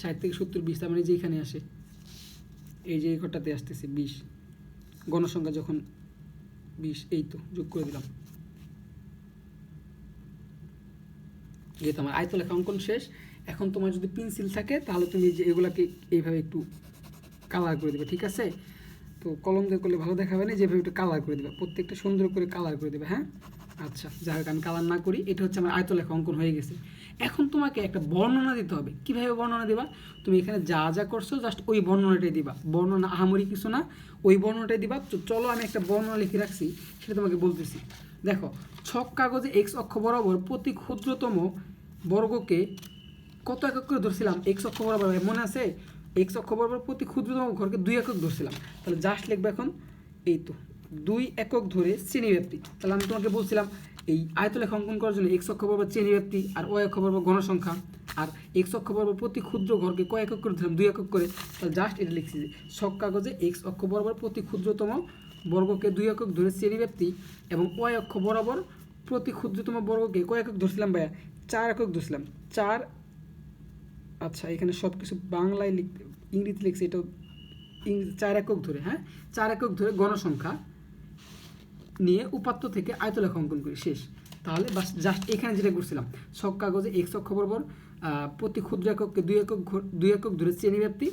60 থেকে 70 20, তার মানে যে এখানে আসে, এই যে এই ঘরটাতে আসতেছে 20, গণসংখ্যা যখন 20, এই তো যোগ করে দিলাম। এই তো আমার আয়তলেখা অঙ্কন শেষ। এখন তোমার যদি পেন্সিল থাকে তাহলে তুমি যে এগুলাকে এইভাবে একটু কালার করে দেবে, ঠিক আছে। তো কলম দিয়ে করলে ভালো দেখাবে না, যেভাবে একটু কালার করে দেবে, প্রত্যেকটা সুন্দর করে কালার করে দেবে, হ্যাঁ। আচ্ছা, যাই হোক আমি কালার না করি, এটা হচ্ছে আমার আয়তলেখা অঙ্কন হয়ে গেছে। এখন তোমাকে একটা বর্ণনা দিতে হবে। কীভাবে বর্ণনা দিবা? তুমি এখানে যা যা করছো জাস্ট ওই বর্ণনাটাই দিবা, বর্ণনা আহামরি কিছু না, ওই বর্ণনাটাই দিবা। তো চলো আমি একটা বর্ণনা লিখে রাখছি, সেটা তোমাকে বলতেছি। দেখো, ছক কাগজে এক্স অক্ষ বরাবর প্রতি ক্ষুদ্রতম বর্গকে কত একক করে ধরছিলাম? এক্স অক্ষ বরাবর, মনে আছে? এক্স অক্ষ বরাবর প্রতি ক্ষুদ্রতম ঘরকে 2 একক ধরছিলাম। তাহলে জাস্ট লিখবে এখন এই তো 2 একক ধরে শ্রেণীব্যাপ্তি। তাহলে আমি তোমাকে বলছিলাম এই আয়তলেখা অঙ্কন করার জন্য এক্স অক্ষ বরাবর শ্রেণীব্যাপ্তি, আর ওয়াই অক্ষ বরাবর গণসংখ্যা, আর এক্স অক্ষ বরাবর প্রতি ক্ষুদ্র ঘরকে কয় একক করে ধরলাম? 2 একক করে। তাহলে জাস্ট এটা লিখছি যে ছক কাগজে এক্স অক্ষ বরাবর প্রতি ক্ষুদ্রতম বর্গকে 2 একক ধরে শ্রেণীব্যাপ্তি, এবং ওয়াই অক্ষ বরাবর প্রতি ক্ষুদ্রতম বর্গকে কয় একক ধরছিলাম ভাইয়া? 4 একক ধরছিলাম, 4। আচ্ছা, এখানে সব কিছু বাংলায় লিখতে, ইংরেজি লিখছি, এটাও ইংরেজি। 4 একক ধরে, হ্যাঁ 4 একক ধরে গণসংখ্যা নিয়ে উপাত্ত থেকে আয়তলেখা অঙ্কন করি, শেষ। তাহলে বাস জাস্ট এখানে যেটা করছিলাম, ছক কাগজে এক্স অক্ষ বরাবর প্রতি ক্ষুদ্র এককে 2 একক ধরে শ্রেণীব্যাপ্তি,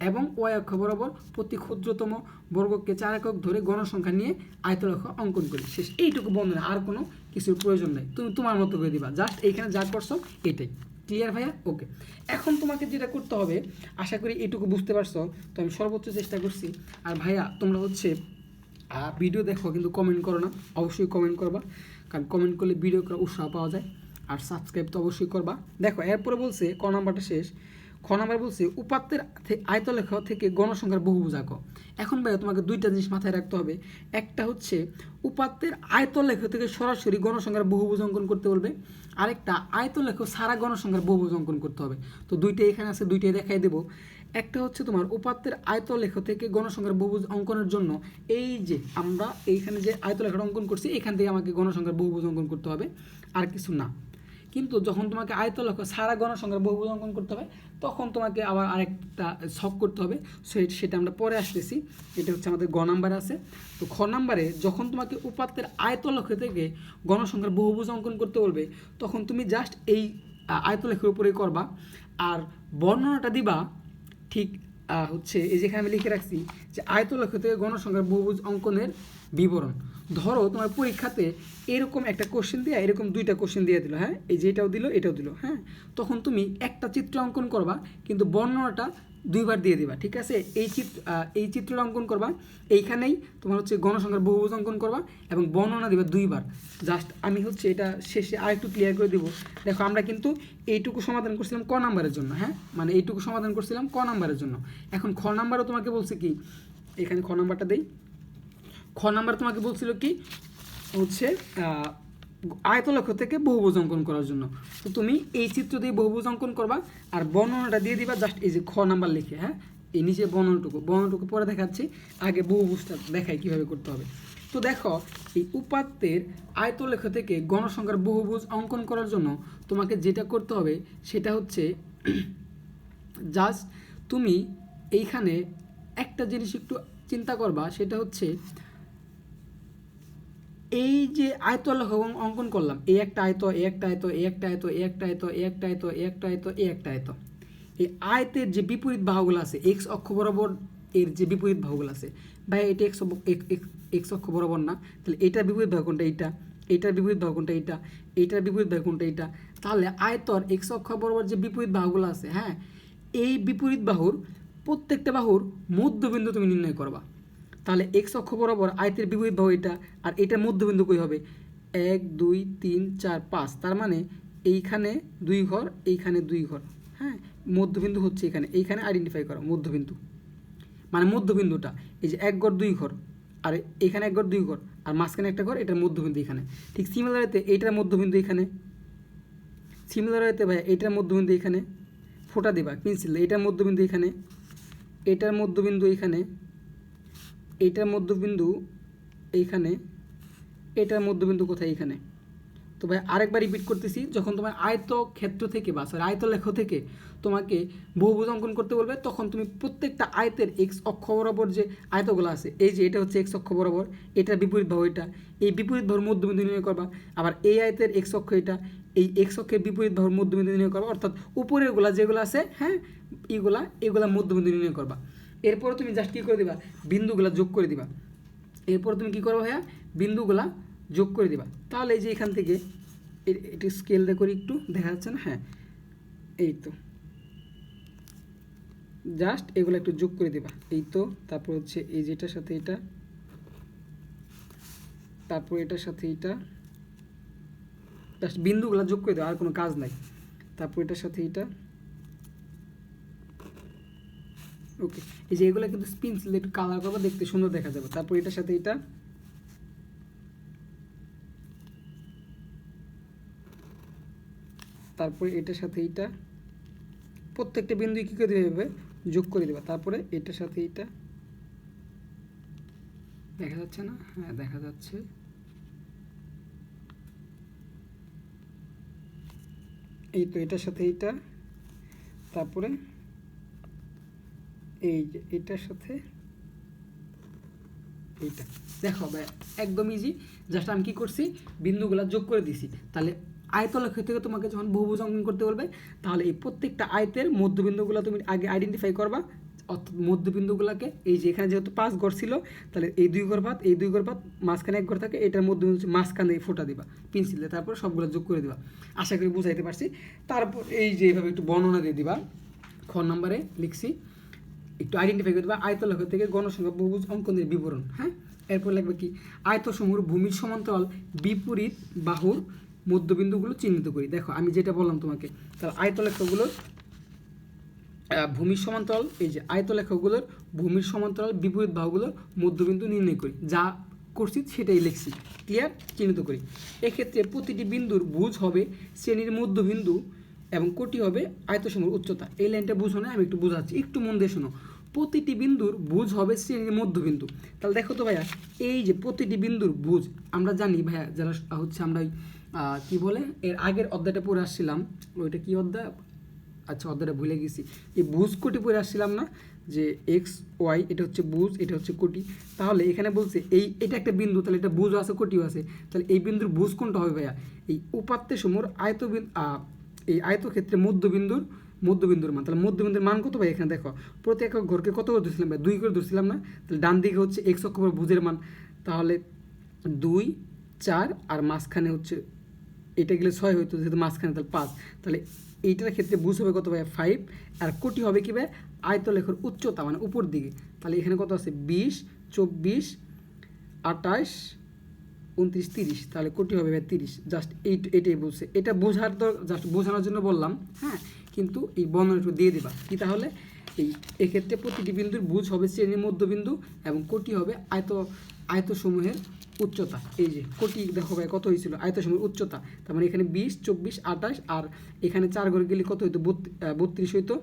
এবং ওয়াই অক্ষ বরাবর প্রতি ক্ষুদ্রতম বর্গকে 4 একক ধরে গণসংখ্যা নিয়ে আয়তলেখা অঙ্কন করি, শেষ। এইটুকু বন্ধনে আর কোনো কিছুর প্রয়োজন নেই, তুমি তোমার মতো করে দিবা, জাস্ট এইখানে যা করছো এটাই। ক্লিয়ার ভাইয়া? ওকে। এখন তোমাকে যেটা করতে হবে, আশা করি এইটুকু বুঝতে পারছো, তো আমি সর্বোচ্চ চেষ্টা করছি। আর ভাইয়া তোমরা হচ্ছে ভিডিও দেখো কিন্তু কমেন্ট করো না, অবশ্যই কমেন্ট করবা, কারণ কমেন্ট করলে ভিডিও করার উৎসাহ পাওয়া যায়। আর সাবস্ক্রাইব তো অবশ্যই করবা। দেখো এরপরে বলছে ক নাম্বারটা শেষ, খ নাম্বার বলছে উপাত্তের আয়তলেখা থেকে গণসংখ্যার বহুভুজ আঁকো। এখন ভাইয়া তোমাকে 2টা জিনিস মাথায় রাখতে হবে। একটা হচ্ছে উপাত্তের আয়তলেখা থেকে সরাসরি গণসংখ্যার বহুভুজ অঙ্কন করতে বলবে, আরেকটা আয়তলেখা সারা গণসংখ্যার বহুভুজ অঙ্কন করতে হবে। তো দুইটাই এখানে আছে, দুইটাই দেখাই দেবো। একটা হচ্ছে তোমার উপাত্তের আয়তলেখা থেকে গণসংখ্যার বহুভুজ অঙ্কনের জন্য এই যে আমরা এইখানে যে আয়তলেখাটা অঙ্কন করছি, এখান থেকে আমাকে গণসংখ্যার বহুভুজ অঙ্কন করতে হবে, আর কিছু না। কিন্তু যখন তোমাকে আয়তলেখা সারা গণসংখ্যার বহুভুজ অঙ্কন করতে হবে, তখন তোমাকে আবার আরেকটা ছক করতে হবে, সেটা আমরা পরে আসতেছি। এটা হচ্ছে আমাদের গ নাম্বারে আছে। তো খ নাম্বারে যখন তোমাকে উপাত্তের আয়তলেখা থেকে গণসংখ্যার বহুভুজ অঙ্কন করতে বলবে, তখন তুমি জাস্ট এই আয়তলেখার উপরেই করবা, আর বর্ণনাটা দিবা ঠিক হচ্ছে এই যেখানে আমি লিখে রাখছি যে আয়তলেখা থেকে গণসংখ্যার বহুভুজ অঙ্কনের বিবরণ। ধরো তোমার পরীক্ষাতে এরকম একটা কোশ্চেন দিয়ে এরকম 2টা কোশ্চেন দিয়ে দিল, হ্যাঁ এই যে এটাও দিল এটাও দিল, হ্যাঁ তখন তুমি একটা চিত্র অঙ্কন করবা, কিন্তু বর্ণনাটা 2বার দিয়ে দিবা, ঠিক আছে। এই চিত্রটা অঙ্কন করবা, এইখানেই তোমার হচ্ছে গণসংখ্যার বহুভুজ অঙ্কন করবা, এবং বর্ণনা দিবা 2বার। জাস্ট আমি হচ্ছে এটা শেষে আরেকটু ক্লিয়ার করে দিব। দেখো আমরা কিন্তু এইটুকু সমাধান করছিলাম ক নাম্বারের জন্য, হ্যাঁ মানে এইটুকু সমাধান করছিলাম ক নাম্বারের জন্য। এখন খ নাম্বারও তোমাকে বলছে কি, এখানে খ নাম্বারটা দেই। খ নাম্বার তোমাকে বলছিল কি হচ্ছে আয়তলেখা থেকে বহুভুজ অঙ্কন করার জন্য। তো তুমি এই চিত্র দিয়ে বহুভুজ অঙ্কন করবা, আর বর্ণনাটা দিয়ে দিবা জাস্ট এই যে খ নাম্বার লিখে, হ্যাঁ এই নিচে বর্ণটুকু পরে দেখাচ্ছি, আগে বহুভুজটা দেখাই কীভাবে করতে হবে। তো দেখো, এই উপাত্তের আয়তলেখ থেকে গণসংখ্যার বহুভুজ অঙ্কন করার জন্য তোমাকে যেটা করতে হবে সেটা হচ্ছে জাস্ট তুমি এইখানে একটা জিনিস একটু চিন্তা করবা, সেটা হচ্ছে এই যে আয়তলেখ অঙ্কন করলাম, এই একটা আয়ত, এই একটা আয়ত, এই একটা আয়ত, এই একটা আয়ত, এই একটা আয়ত, এই একটা আয়ত, এই একটা আয়ত, এই আয়তের যে বিপরীত বাহুগুলো আছে এক্স অক্ষ বরাবর, এর যে বিপরীত বাহুগুলো আছে, ভাই এটা এক্স অক্ষ বরাবর না, তাহলে এটার বিপরীত বাহু কোনটা? এইটা। এইটার বিপরীত বাহু কোনটা? এইটা। এইটার বিপরীত বাহু কোনটা? এইটা। তাহলে আয়তর এক্স অক্ষ বরাবর যে বিপরীত বাহুগুলো আছে, হ্যাঁ, এই বিপরীত বাহুর প্রত্যেকটা বাহুর মধ্যবিন্দু তুমি নির্ণয় করবা। তাহলে এক্স অক্ষ বরাবর আয়তের বিপরীত বাহু এটা, আর এটার মধ্যবিন্দু কই হবে? 1 2 3 4 5, তার মানে এইখানে 2 ঘর, এইখানে 2 ঘর, হ্যাঁ, মধ্যবিন্দু হচ্ছে এখানে, এইখানে আইডেন্টিফাই করো মধ্যবিন্দু, মানে মধ্যবিন্দুটা এই যে 1 ঘর 2 ঘর, আর এখানে 1 ঘর 2 ঘর, আর মাঝখানে একটা ঘর, এটার মধ্যবিন্দু এখানে। ঠিক সিমিলারিতে এইটার মধ্যবিন্দু এখানে, সিমিলারিতে ভাই এইটার মধ্যবিন্দু এখানে, ফোঁটা দিবা পেন্সিল, এটার মধ্যবিন্দু এখানে, এটার মধ্যবিন্দু এখানে, এইটার মধ্যবিন্দু এইখানে, এটার মধ্যবিন্দু কোথায়? এখানে। তো ভাই আরেকবার রিপিট করতেছি, যখন তোমার আয়ত ক্ষেত্র থেকে বা সরি আয়তলেখ থেকে তোমাকে বহুভুজ অঙ্কন করতে বলবে, তখন তুমি প্রত্যেকটা আয়তের এক্স অক্ষ বরাবর যে আয়তগুলো আছে, এই যে এটা হচ্ছে এক্স অক্ষ বরাবর, এটার বিপরীত বাহু এটা, এই বিপরীত বাহুর মধ্যবিন্দু নির্ণয় করবা। আবার এই আয়তের এক্স অক্ষ এটা, এই এক্স অক্ষের বিপরীত বাহুর মধ্যবিন্দু নির্ণয় করবা, অর্থাৎ উপরেরগুলা যেগুলো আছে, হ্যাঁ, এগুলা মধ্যবিন্দু নির্ণয় করবা। এরপর তুমি জাস্ট কী করে দিবা? বিন্দুগুলা যোগ করে দিবা। এরপর তুমি কী করো ভাইয়া? বিন্দুগুলা যোগ করে দিবা। তাহলে এই যে এখান থেকে এটি স্কেল দিয়ে করে একটু দেখা যাচ্ছে না? হ্যাঁ, এই তো জাস্ট এগুলো একটু যোগ করে দিবা। এই তো, তারপর হচ্ছে এই যেটার সাথে এটা, তারপর এটার সাথে এটা, জাস্ট বিন্দুগুলো যোগ করে দেওয়া, আর কোনো কাজ নাই। তারপর এটার সাথে এটা, ওকে। এই যে এগুলো কিন্তু পেন্সিল একটু কালার করবো, দেখতে সুন্দর দেখা যাবে। তারপর এটার সাথে এটা, তারপরে এটার সাথে এইটা, প্রত্যেকটা বিন্দু কী করে দেবে? যোগ করে দেবা। তারপরে এটার সাথে এইটা, দেখা যাচ্ছে না? হ্যাঁ, দেখা যাচ্ছে। এই তো এটার সাথে এইটা, তারপরে এই যে এটার সাথে এইটা। দেখো ভাই একদম ইজি, জাস্ট আমি কী করছি? বিন্দুগুলো যোগ করে দিছি। তাহলে আয়তলেখ থেকে তোমাকে যখন বহুভুজ অঙ্কন করতে বলবে, তাহলে এই প্রত্যেকটা আয়তের মধ্যবিন্দুগুলো তুমি আগে আইডেন্টিফাই করবা, অর্থাৎ মধ্যবিন্দুগুলোকে, এই যে এখানে যেহেতু 5 ঘর ছিল, তাহলে এই 2 ঘর ভাত, এই 2 ঘর ভাত, মাঝখানে 1 ঘর থাকে, এটার মধ্যবিন্দু হচ্ছে মাঝখানে ফোঁটা দিবা পেন্সিল দিয়ে, তারপর সবগুলো যোগ করে দিবা। আশা করি বুঝাইতে পারছি। তারপর এই যে এইভাবে একটু বর্ণনা দিয়ে দিবা, খ নম্বরে লিখছি, একটু আইডেন্টিফাই করে দেবা আয়তলেখ থেকে গণসংখ্যা বহুভুজ অঙ্কনের বিবরণ। হ্যাঁ, এরপর লিখবে কি? আয়তসমূহ ভূমির সমান্তরাল বিপরীত বাহুর মধ্যবিন্দুগুলো চিহ্নিত করি। দেখো আমি যেটা বললাম তোমাকে, তাহলে আয়তলেখগুলোর ভূমির সমান্তরাল, এই যে আয়তলেখগুলোর ভূমির সমান্তরাল বিপরীত বাহুগুলোর মধ্যবিন্দু নির্ণয় করি, যা করছি সেটাই লিখছি। ক্লিয়ার? চিহ্নিত করি। এক্ষেত্রে প্রতিটি বিন্দুর ভুজ হবে শ্রেণীর মধ্যবিন্দু এবং কোটি হবে আয়তসমূহের উচ্চতা। এই লাইনটা বুঝো না, আমি একটু বোঝাচ্ছি, একটু মন দিয়ে শোনো। প্রতিটি বিন্দুর ভুজ হবে শ্রেণীর মধ্যবিন্দু। তাহলে দেখো তো ভাইয়া, এই যে প্রতিটি বিন্দুর ভুজ, আমরা জানি ভাইয়া, যারা হচ্ছে আমরা কী বলে এর আগের অধ্যায়টা পড়ে আসছিলাম, ওইটা কী অধ্যায়? আচ্ছা, অধ্যায়টা ভুলে গেছি। এই ভুজ কোটি পড়ে আসছিলাম না, যে এক্স ওয়াই, এটা হচ্ছে ভুজ, এটা হচ্ছে কোটি। তাহলে এখানে বলছে এটা একটা বিন্দু, তাহলে এটা ভুজও আছে, কোটিও আছে। তাহলে এই বিন্দুর ভুজ কোনটা হবে ভাইয়া? এই উপাত্তের সমূহ এই আয়তক্ষেত্রে মধ্যবিন্দুর মান। তাহলে মধ্যবিন্দুর মান কত ভাই? এখানে দেখো, প্রতি একক ঘরকে কত করে ধরছিলাম ভাই? 2 করে ধরছিলাম না? তাহলে ডান দিকে হচ্ছে এক্স অক্ষ ভুজের মান, তাহলে 2 4, আর মাঝখানে হচ্ছে এটা গেলে 6 হইতো, যেহেতু মাঝখানে, তাহলে 5। তাহলে এইটার ক্ষেত্রে ভুজ হবে কত ভাই? 5। আর কোটি হবে কি ভাই? আয়তলেখের উচ্চতা, মানে উপর দিকে। তাহলে এখানে কত আছে? 20 24 28 29 30, তাহলে কোটি হবে ভাই 30। জাস্ট এটাই বলছে, এটা বোঝার তো জাস্ট বোঝানোর জন্য বললাম, হ্যাঁ, কিন্তু এই বর্ণনা একটু দিয়ে দেবা কি তাহলে। এক্ষেত্রে প্রতিটি বিন্দুর ভুজ হবে শ্রেণীর মধ্যবিন্দু এবং কোটি হবে আয়তসমূহের উচ্চতা। এই যে কোটি দেখো ভাই কত হয়েছিল? আয়তসমূহের উচ্চতা, তার মানে এখানে 20 24 28, আর এখানে 4 ঘরে গেলে কত হইতো? 32 হইতো।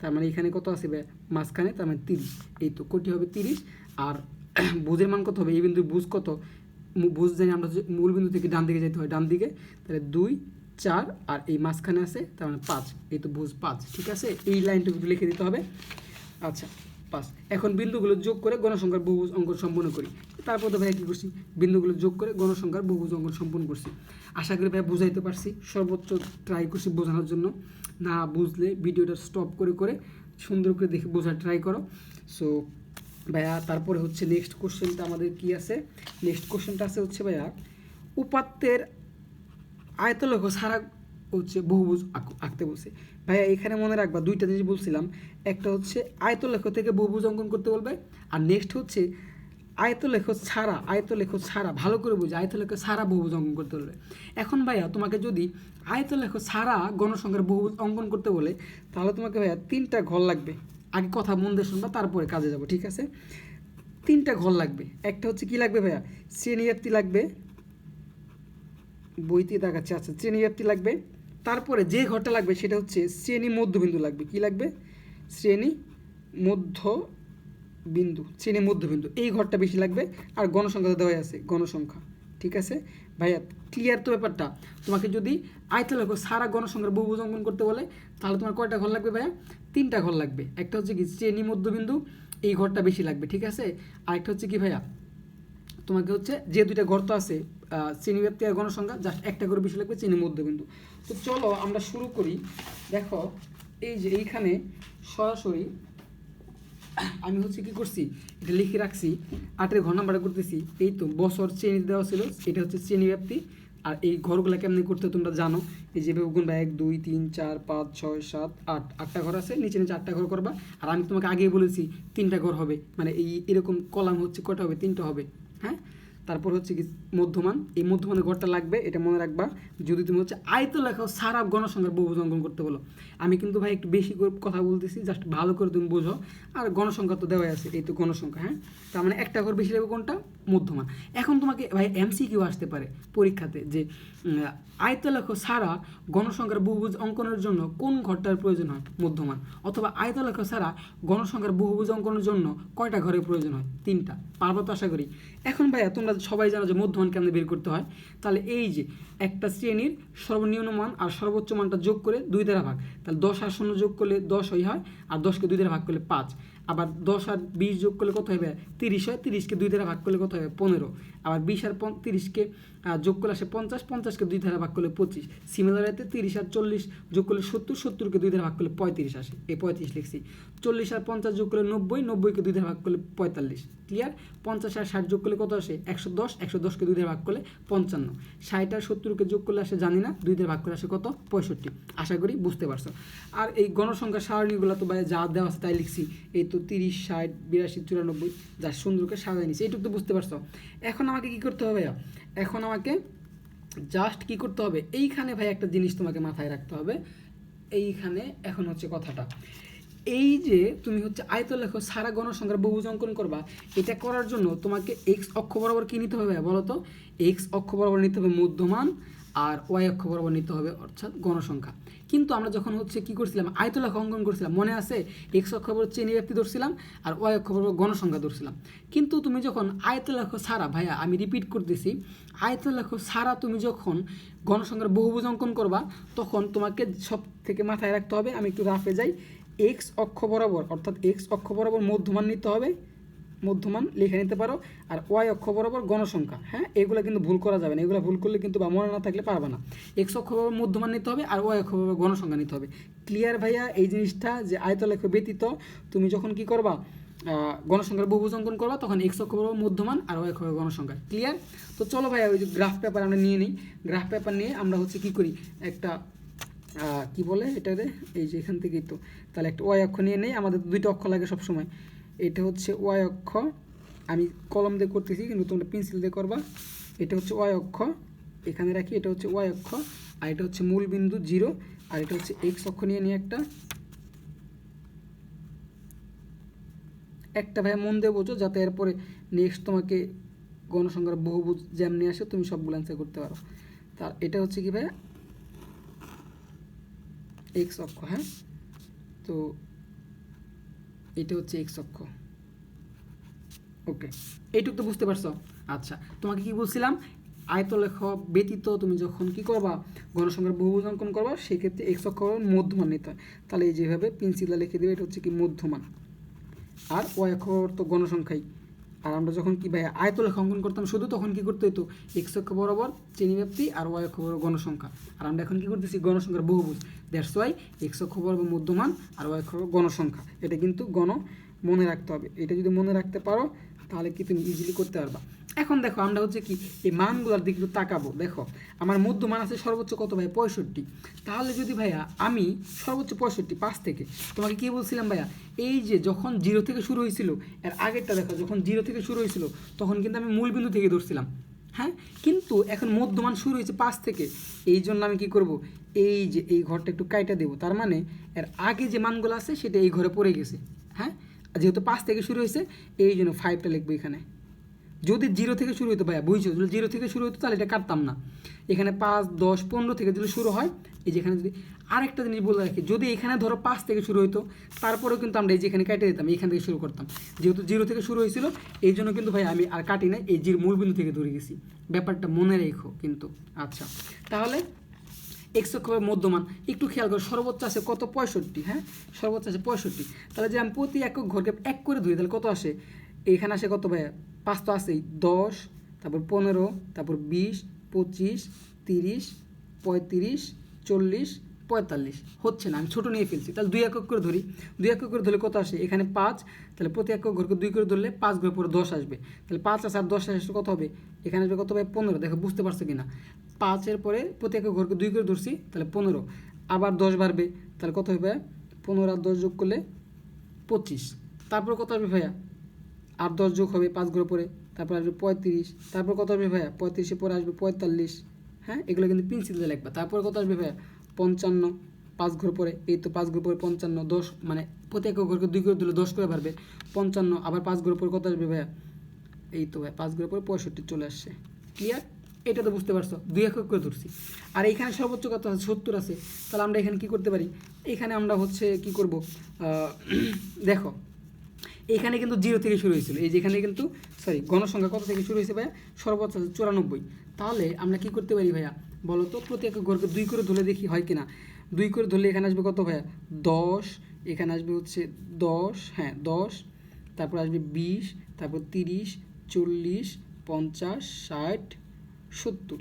তার মানে এখানে কত আছে ভাইয়া মাঝখানে, তার মানে 30। এই তো কোটি হবে 30। আর ভুজের মান কত হবে, এই বিন্দুর ভুজ কত, ভুজ জানি আমরা মূল বিন্দু থেকে ডান দিকে যেতে হয়, ডান দিকে, তাহলে 2 4 আর এই মাঝখানে আছে তার মানে 5। এই তো ভুজ 5, ঠিক আছে। এই লাইনটুকু লিখে দিতে হবে। আচ্ছা 5। এখন বিন্দুগুলো যোগ করে গণসংখ্যার বহুভুজ অঙ্কন সম্পন্ন করি। তারপর তো ভাইয়া কী করছি, বিন্দুগুলো যোগ করে গণসংখ্যার বহুভুজ অঙ্কন সম্পন্ন করছি। আশা করি ভাইয়া বুঝাইতে পারছি, সর্বোচ্চ ট্রাই করছি বোঝানোর জন্য। না বুঝলে ভিডিওটা স্টপ করে করে সুন্দর করে দেখে বোঝার ট্রাই করো। সো ভাইয়া তারপরে হচ্ছে নেক্সট কোশ্চেনটা আমাদের কি আছে, নেক্সট কোশ্চেনটা আছে হচ্ছে ভাইয়া উপাত্তের আয়তলেখ ছাড়া হচ্ছে বহুভুজ আঁকতে বলছে। ভাইয়া এখানে মনে রাখবা দুইটা জিনিস বলছিলাম, একটা হচ্ছে আয়তলেখ থেকে বহুভুজ অঙ্কন করতে বলবে, আর নেক্সট হচ্ছে আয়তলেখ ছাড়া ভালো করে বুঝে আয়তলেখ ছাড়া বহুভুজ অঙ্কন করতে বলবে। এখন ভাইয়া তোমাকে যদি আয়তলেখ ছাড়া গণসংখ্যার বহুভুজ অঙ্কন করতে বলে, তাহলে তোমাকে ভাইয়া 3টা ঘর লাগবে। আগে কথা মন দিয়ে শুনবা, তারপরে কাজে যাব, ঠিক আছে। 3টা ঘর লাগবে। একটা হচ্ছে কি লাগবে ভাইয়া, শ্রেণীব্যাপ্তি লাগবে, বইতে দেখাচ্ছে। আচ্ছা শ্রেণীব্যাপ্তি লাগবে, তারপরে যে ঘরটা লাগবে সেটা হচ্ছে শ্রেণী মধ্যবিন্দু লাগবে। কি লাগবে, শ্রেণী মধ্যবিন্দু, এই ঘরটা বেশি লাগবে। আর গণসংখ্যা দেওয়া আছে, গণসংখ্যা, ঠিক আছে ভাইয়া। ক্লিয়ার তো ব্যাপারটা। তোমাকে যদি আয়তলেখ সারা গণসংখ্যার বহুভুজ অঙ্কন করতে বলে, তাহলে তোমার কয়টা ঘর লাগবে ভাইয়া, 3টা ঘর লাগবে। একটা হচ্ছে কি শ্রেণী মধ্যবিন্দু, এই ঘরটা বেশি লাগবে, ঠিক আছে। আরেকটা হচ্ছে কি ভাইয়া, তোমাকে হচ্ছে যে 2টা গর্ত আছে শ্রেণীব্যাপ্তি আর গণসংখ্যা, জাস্ট একটা করে বেশি লাগবে শ্রেণী মধ্যবিন্দু। তো চলো আমরা শুরু করি। দেখো এই যে এইখানে সরাসরি আমি হচ্ছে কি করছি, এটা লিখে রাখছি, 8-এর ঘর নাম্বারটা করতেছি। এই তো বছর শ্রেণী দেওয়া ছিল, এটা হচ্ছে শ্রেণীব্যাপ্তি। আর এই ঘরগুলো কেমনি করতে তোমরা জানো, এই যে গুনবা 1 2 3 4 5 6 7 8, 8টা ঘর আছে, নিচে নিচে 8টা ঘর করবা। আর আমি তোমাকে আগেই বলেছি 3টা ঘর হবে, মানে এরকম কলাম হচ্ছে কটা হবে, 3টা হবে, হ্যাঁ। তারপর হচ্ছে কি মধ্যমান, এই মধ্যমানের ঘরটা লাগবে, এটা মনে রাখবা। যদি তুমি হচ্ছে আয়তলেখ সারা গণসংখ্যার বহুভুজ অঙ্কন করতে বলো, আমি কিন্তু ভাই একটু বেশি করে কথা বলতেছি, জাস্ট ভালো করে তুমি বোঝো। আর গণসংখ্যা তো দেওয়াই আছে, এই তো গণসংখ্যা, হ্যাঁ। তার মানে একটা ঘর বেশি লাগবে কোনটা, মধ্যমান। এখন তোমাকে ভাই এমসিকিউ আসতে পারে পরীক্ষাতে যে আয়তলেখ ছাড়া গণসংখ্যার বহুভুজ অঙ্কনের জন্য কোন ঘরটার প্রয়োজন হয়, মধ্যমান। অথবা আয়তলেখ ছাড়া গণসংখ্যার বহুভুজ অঙ্কনের জন্য কয়টা ঘরের প্রয়োজন হয়, 3টা। পারবো তো আশা করি। এখন ভাইয়া তোমরা সবাই জানো যে মধ্যমান কেমন বের করতে হয়। তাহলে এই যে একটা শ্রেণীর সর্বনিম্ন মান আর সর্বোচ্চ মানটা যোগ করে 2 দ্বারা ভাগ, তাহলে 10 আর 0 যোগ করলে 10 হয়, আর 10কে 2 দ্বারা ভাগ করলে 5। আবার 10 আর 20 যোগ করলে কত হবে, 30 হয়, 30কে 2 দ্বারা ভাগ করলে কত হবে, 15। আবার 20 আর 30কে যোগ করলে আসে 50, 50কে 2 দ্বারা ভাগ করলে 25। সিমিলারতে 30 আর 40 যোগ করলে 70, 70কে 2 দ্বারা ভাগ করলে 35 আসে, এই 35 লিখছি। 40 আর 50 যোগ করলে 90, 90কে 2 দ্বারা ভাগ করলে 45। ক্লিয়ার। 50 আর 60 যোগ করলে কত আসে, 110, 110কে 2 দ্বারা ভাগ করলে 55। 60 আর 70কে যোগ করলে আসে জানি না, 2 দ্বারা ভাগ করলে আসে কত, 65। আশা করি বুঝতে পারছো। আর এই গণসংখ্যার সারণীগুলো তো ভাই যা দেওয়া আছে তাই লিখছি। এই তো 30 60 82 94, যা সুন্দরকে সাজাই নিছি, এইটুকু তো বুঝতে পারছো। এখন আমাকে কি করতে হবে ভাইয়া, এখন আমাকে জাস্ট কি করতে হবে, এইখানে ভাই একটা জিনিস তোমাকে মাথায় রাখতে হবে। এইখানে এখন হচ্ছে কথাটা, এই যে তুমি হচ্ছে আয়তলেখ সারা গণসংখ্যার বহুভুজ অঙ্কন করবা, এটা করার জন্য তোমাকে এক্স অক্ষ বরাবর কি নিতে হবে বলো তো, এক্স অক্ষ বরাবর নিতে হবে মধ্যমান, আর ওয়াই অক্ষ বরাবর নিতে হবে অর্থাৎ গণসংখ্যা। কিন্তু আমরা যখন হচ্ছে কি করছিলাম, আয়তলেখ অঙ্কন করছিলাম, মনে আছে, এক্স অক্ষ বরাবর শ্রেণীব্যাপ্তি ধরছিলাম আর ওয়াই অক্ষ বরাবর গণসংখ্যা ধরছিলাম। কিন্তু তুমি যখন আয়তলেখ ছাড়া, ভাইয়া আমি রিপিট করতেছি, আয়তলেখ ছাড়া তুমি যখন গণসংখ্যার বহুভুজ অঙ্কন করবা, তখন তোমাকে সব থেকে মাথায় রাখতে হবে, আমি একটু রাফে যাই, এক্স অক্ষ বরাবর অর্থাৎ এক্স অক্ষ বরাবর মধ্যমান নিতে হবে, মধ্যমান লিখে নিতে পারো। আর ওয়াই অক্ষ বরাবর গণসংখ্যা, হ্যাঁ, এগুলো কিন্তু ভুল করা যাবে না, এগুলো ভুল করলে কিন্তু বা মনে না থাকলে পারবে না। এক্স অক্ষ বরাবর মধ্যমান নিতে হবে আর ওয়াই অক্ষ বরাবর গণসংখ্যা নিতে হবে। ক্লিয়ার ভাইয়া এই জিনিসটা, যে আয়তলেখ ব্যতীত তুমি যখন কি করবা, গণসংখ্যার বহুভুজ অঙ্কন করবা, তখন এক্স অক্ষ বরাবর মধ্যমান আর ওয়াই অক্ষ বরাবর গণসংখ্যা। ক্লিয়ার। তো চলো ভাইয়া ওই যে গ্রাফ পেপার আমরা নিয়ে নিই, গ্রাফ পেপার নিয়ে আমরা হচ্ছে কি করি, একটা কি বলে এটারে, এই যে এখান থেকেই তো, তাহলে একটা ওয়াই অক্ষ নিয়ে নেই, আমাদের 2টা অক্ষ লাগে সবসময়। এটা হচ্ছে ওয়াই অক্ষ, আমি কলম দিয়ে করতেছি কিন্তু তোমরা পেন্সিল দিয়ে করবা। এটা হচ্ছে ওয়াই অক্ষ, এখানে রাখি, এটা হচ্ছে ওয়াই অক্ষ, আর এটা হচ্ছে মূল বিন্দু 0, আর এটা হচ্ছে এক্স অক্ষ নিয়ে নিই একটা ভাই মন দিয়ে বোঝো, যাতে এরপরে নেক্সট তোমাকে গণসংখ্যার বহুভুজ যেমনি আসে তুমি সবগুলো অ্যান্সার করতে পারো। তার এটা হচ্ছে কি ভাই, এক্স অক্ষ, হ্যাঁ। তো এটা হচ্ছে এক্স অক্ষ। ওকে, এইটুকু তো বুঝতে পারছো? আচ্ছা, তোমাকে কি বলছিলাম, আয়তলেখ ব্যতীত তুমি যখন কি করবা, গণসংখ্যার বহুভুজ অঙ্কন করবা, সেক্ষেত্রে এক্স অক্ষ মধ্যমান নিতে হয়। তাহলে এই যেভাবে পেন্সিলে লিখে দেবে, এটা হচ্ছে কি মধ্যমান, আর ওয়াই অক্ষ তো গণসংখ্যাই। আর আমরা যখন কি ভাই আয়তলেখ অঙ্কন করতাম শুধু, তখন কি করতে হতো, এক্স অক্ষ বরাবর শ্রেণীব্যাপ্তি আর ওয়াই অক্ষ বরাবর গণসংখ্যা। আর আমরা এখন কি করতেছি, গণসংখ্যার বহুভুজ, দ্যাটস ওয়াই এক্স অক্ষ বরাবর মধ্যমান আর ওয়াই অক্ষ গণসংখ্যা। এটা কিন্তু মনে রাখতে হবে। এটা যদি মনে রাখতে পারো তাহলে কি তুমি ইজিলি করতে পারবা। এখন দেখো আমরা হচ্ছে কি এই মানগুলোর দিকে একটু তাকাবো। দেখো আমার মধ্যমান আছে সর্বোচ্চ কত ভাই, 65। তাহলে যদি ভাইয়া আমি সর্বোচ্চ 65 5 থেকে, তোমাকে কি বলছিলাম ভাইয়া, এই যে যখন 0 থেকে শুরু হয়েছিল, এর আগেরটা দেখো, যখন 0 থেকে শুরু হয়েছিল তখন কিন্তু আমি মূল বিন্দু থেকে ধরছিলাম, হ্যাঁ। কিন্তু এখন মধ্যমান শুরু হয়েছে 5 থেকে, এই জন্য আমি কি করব, এই যে এই ঘরটা একটু কাইটা দেবো, তার মানে এর আগে যে মানগুলো আছে সেটা এই ঘরে পড়ে গেছে, হ্যাঁ। যেহেতু 5 থেকে শুরু হয়েছে এই জন্য 5টা লিখবো এখানে। যদি 0 থেকে শুরু হতো ভাইয়া, বুঝছো, যদি 0 থেকে শুরু হতো তাহলে এটা কাটতাম না। এখানে 5 10 15 থেকে যদি শুরু হয়, এই যেখানে যদি আরেকটা জিনিস বলে রাখি, যদি এখানে ধরো 5 থেকে শুরু হতো, তারপরেও কিন্তু আমরা এই যে এখানে কেটে দিতাম, এখান থেকে শুরু করতাম। যেহেতু 0 থেকে শুরু হয়েছিল এই জন্য কিন্তু ভাই আমি আর কাটি না, এই জির মূল বিন্দু থেকে ধরে গেছি। ব্যাপারটা মনে রেখো কিন্তু। আচ্ছা, তাহলে এক্স অক্ষ মধ্যমান একটু খেয়াল করো, সর্বোচ্চ আছে কত, 65, হ্যাঁ, সর্বোচ্চ আছে 65। তাহলে যে আমি প্রতি একক ঘরকে এক করে ধরি, তাহলে কত আসে, এখানে আসে কত ভাইয়া, 5 তো আসেই, 10, তারপর 15, তারপর 20, 25, 30, 35, 40, 45 হচ্ছে না, আমি ছোটো নিয়ে ফেলছি। তাহলে 2 একক করে ধরি, 2 একক করে ধরলে কত আসে, এখানে 5, তাহলে প্রতি একক ঘরকে 2 করে ধরলে 5 ঘর পরে 10 আসবে। তাহলে 5 আছে আর 10 আসে কত হবে, এখানে আসবে কত ভাই, 15। দেখো বুঝতে পারছো কিনা, 5-এর পরে প্রতি একক ঘরকে 2 করে ধরছি, তাহলে 15, আবার 10 বাড়বে, তাহলে কত হবে ভাইয়া, 15 আর 10 যোগ করলে 25। তারপর কত আসবে ভাইয়া, আর 10 যোগ হবে 5 ঘর পরে, তারপর আসবে 35, তারপর কত আসবে ভাইয়া, 35-এর পরে আসবে 45, হ্যাঁ, এগুলো কিন্তু পেন্সিলে লিখবা। তারপর কত আসবে ভাইয়া, 55, 5 ঘর পরে, এই তো 5 ঘর পরে 55, 10 মানে প্রতি একক ঘরকে 2 করে দিলে 10 করে পারবে 55, আবার 5 ঘর পরে কত আসবে ভাইয়া, এই তো ভাই 5 ঘর পরে 65 চলে আসছে। ক্লিয়ার? এটা তো বুঝতে পারছো, 2 একক করে ধরছি। আর এইখানে সর্বোচ্চ কত আছে, 70 আছে। তাহলে আমরা এখানে কি করতে পারি, এখানে আমরা হচ্ছে কি করব, দেখো এখানে কিন্তু 0 থেকে শুরু হয়েছিল, এই যে এখানে কিন্তু গণসংখ্যা কত থেকে শুরু হয়েছে ভাইয়া, সর্বোচ্চ আছে 94। তাহলে আমরা কি করতে পারি ভাইয়া বলো তো, প্রতি একক ঘরকে 2 করে ধরে দেখি হয় কিনা। 2 করে ধরলে এখানে আসবে কত ভাইয়া, 10, এখানে আসবে হচ্ছে 10, হ্যাঁ 10, তারপর আসবে 20, তারপর 30, 40, 50, 60, 70,